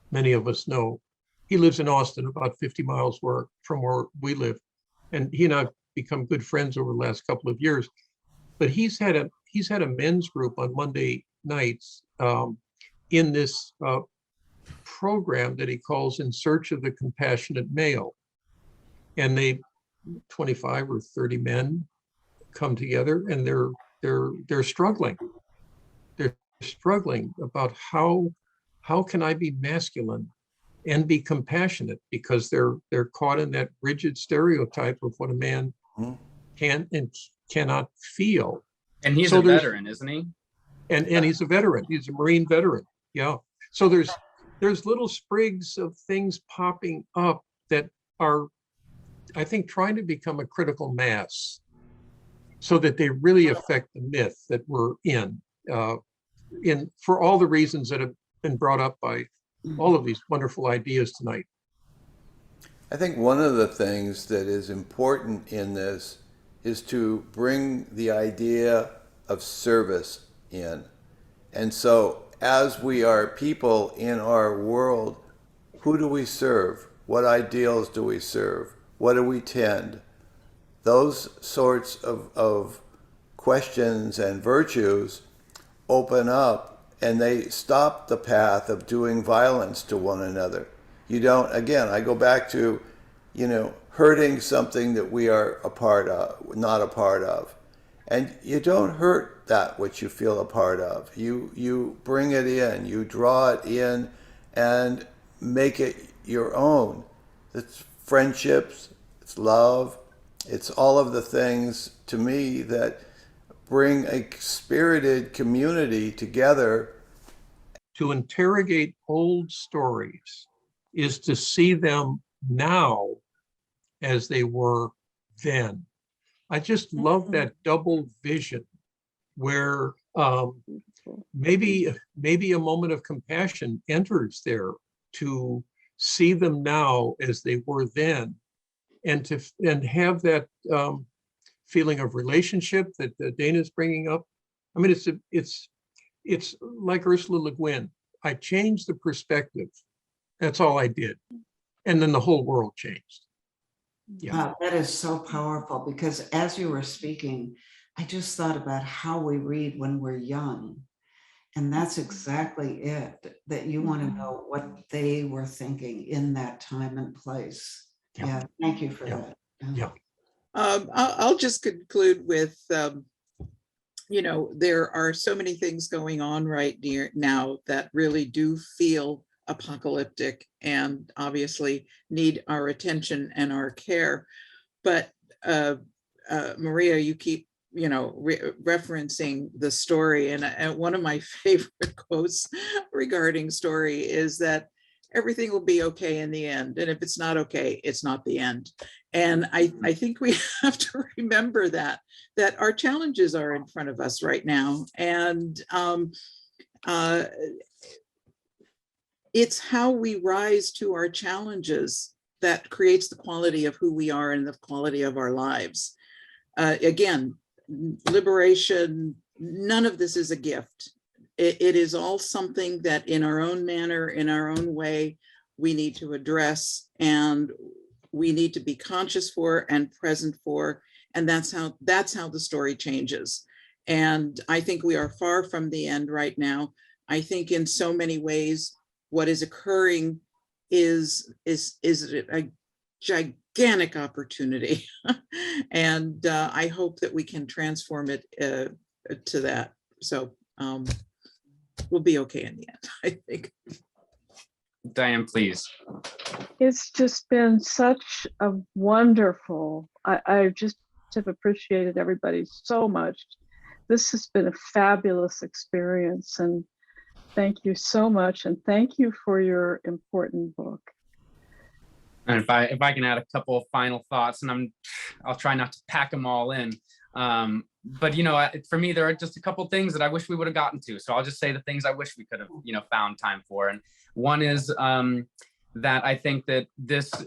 many of us know, he lives in Austin, about 50 miles from where we live. And he and I have become good friends over the last couple of years. But he's had a men's group on Monday nights in this program that he calls In Search of the Compassionate Male. And 25 or 30 men come together and they're struggling. They're struggling about how can I be masculine and be compassionate, because they're caught in that rigid stereotype of what a man can and cannot feel. And he's a veteran, isn't he? And he's a veteran. He's a Marine veteran. Yeah. So there's little sprigs of things popping up that are, I think, trying to become a critical mass so that they really affect the myth that we're in for all the reasons that have been brought up by all of these wonderful ideas tonight. I think one of the things that is important in this is to bring the idea of service in. And so as we are people in our world, who do we serve? What ideals do we serve? What do we tend? Those sorts of questions and virtues open up and they stop the path of doing violence to one another. You don't, again, I go back to, hurting something that we are a part of, not a part of. And you don't hurt that which you feel a part of. You bring it in, you draw it in and make it your own. It's friendships, it's love, it's all of the things to me that bring a spirited community together to interrogate old stories is to see them now as they were then. I just love that double vision where maybe a moment of compassion enters there to see them now as they were then, and have that feeling of relationship that Dana's bringing up. I mean, it's like Ursula Le Guin. I changed the perspective. That's all I did, and then the whole world changed. Yeah. Wow, that is so powerful, because as you were speaking, I just thought about how we read when we're young. And that's exactly it, that you want to know what they were thinking in that time and place. Yeah, thank you for that. Yeah. I'll just conclude with, you know, there are so many things going on right now that really do feel apocalyptic and obviously need our attention and our care. But Maria, you keep, you know, referencing the story, and one of my favorite quotes regarding story is that everything will be okay in the end, and if it's not okay, it's not the end. And I think we have to remember that our challenges are in front of us right now, and it's how we rise to our challenges that creates the quality of who we are and the quality of our lives. Again, liberation, none of this is a gift. It is all something that in our own manner, in our own way, we need to address, and we need to be conscious for and present for. And that's how the story changes. And I think we are far from the end right now. I think in so many ways, what is occurring is a gigantic opportunity. And I hope that we can transform it to that. So we'll be okay in the end, I think. Dyane, please. It's just been such a wonderful, I just have appreciated everybody so much. This has been a fabulous experience, and thank you so much. And thank you for your important book. And if I can add a couple of final thoughts, and I'll try not to pack them all in. But you know, for me, there are just a couple things that I wish we would have gotten to. So I'll just say the things I wish we could have, you know, found time for. And one is that I think that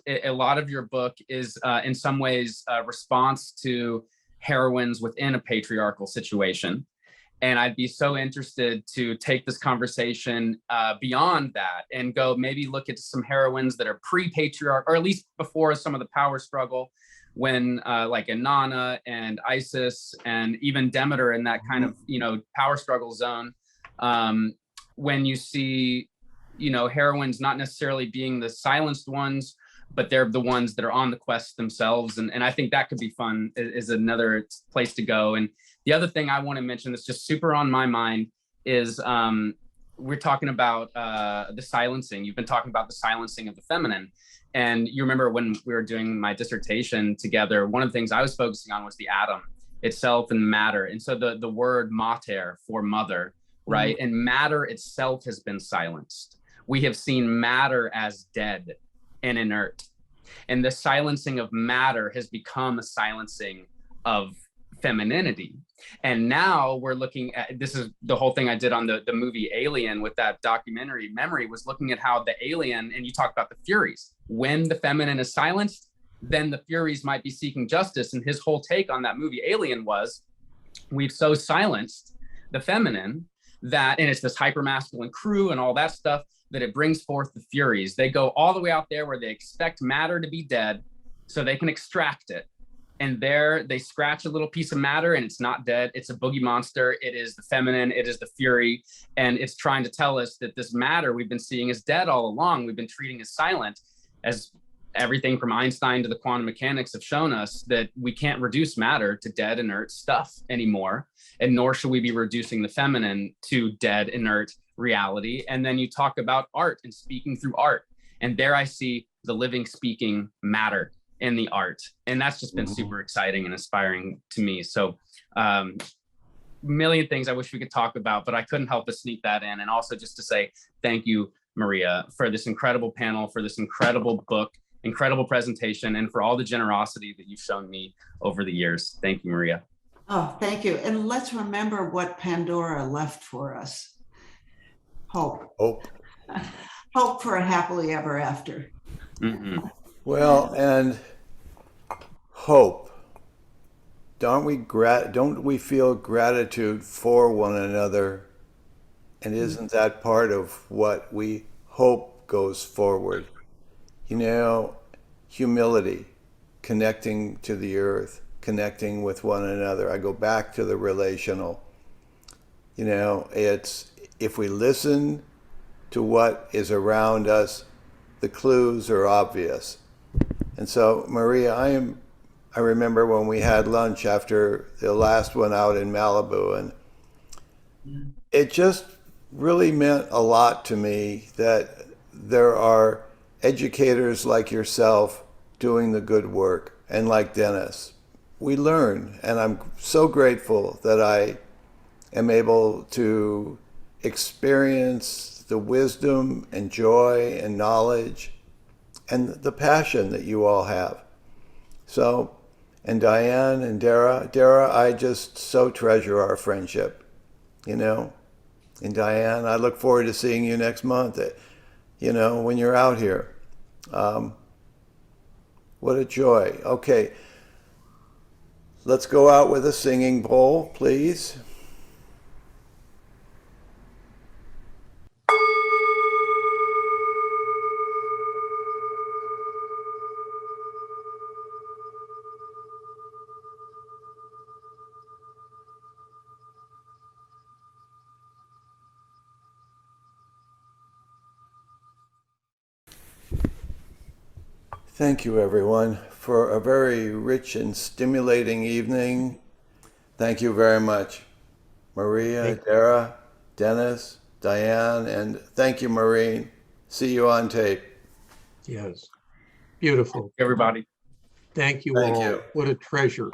a lot of your book is in some ways a response to heroines within a patriarchal situation. And I'd be so interested to take this conversation beyond that and go maybe look at some heroines that are pre-patriarch, or at least before some of the power struggle, when like Inanna and Isis and even Demeter in that kind of, you know, power struggle zone, when you see, you know, heroines not necessarily being the silenced ones, but they're the ones that are on the quest themselves. And I think that could be fun, is another place to go. And the other thing I want to mention that's just super on my mind is we're talking about the silencing. You've been talking about the silencing of the feminine. And you remember when we were doing my dissertation together, one of the things I was focusing on was the atom itself and matter. And so the word mater for mother, right? And matter itself has been silenced. We have seen matter as dead and inert. And the silencing of matter has become a silencing of femininity. And now we're looking at, this is the whole thing I did on the movie Alien with that documentary Memory, was looking at how the alien, and you talk about the Furies, when the feminine is silenced, then the Furies might be seeking justice. And his whole take on that movie Alien was, we've so silenced the feminine that, and it's this hypermasculine crew and all that stuff, that it brings forth the Furies. They go all the way out there where they expect matter to be dead so they can extract it. And there they scratch a little piece of matter and it's not dead. It's a boogie monster. It is the feminine. It is the Fury. And it's trying to tell us that this matter we've been seeing is dead all along. We've been treating as silent, as everything from Einstein to the quantum mechanics have shown us that we can't reduce matter to dead, inert stuff anymore. And nor should we be reducing the feminine to dead, inert reality. And then you talk about art and speaking through art. And there I see the living, speaking matter in the art. And that's just been super exciting and inspiring to me. So million things I wish we could talk about, but I couldn't help but sneak that in. And also just to say thank you, Maria, for this incredible panel, for this incredible book, incredible presentation, and for all the generosity that you've shown me over the years. Thank you, Maria. Oh, thank you. And let's remember what Pandora left for us. Hope. Hope. Hope for a happily ever after. Mm-hmm. Well, and hope. Don't we feel gratitude for one another? And isn't that part of what we hope goes forward? You know, humility, connecting to the earth, connecting with one another. I go back to the relational. You know, it's if we listen to what is around us, the clues are obvious. And so, Maria, I remember when we had lunch after the last one out in Malibu, and it just really meant a lot to me that there are educators like yourself doing the good work, and like Dennis. We learn, and I'm so grateful that I am able to experience the wisdom and joy and knowledge and the passion that you all have. So, and Dyane and Dara, I just so treasure our friendship, you know. And Dyane, I look forward to seeing you next month, you know, when you're out here. What a joy. Okay, let's go out with a singing bowl, please. Thank you, everyone, for a very rich and stimulating evening. Thank you very much, Maria, Dara, Dennis, Dyane, and thank you, Maureen. See you on tape. Yes. Beautiful. Everybody. Thank you Thank all. you. What a treasure.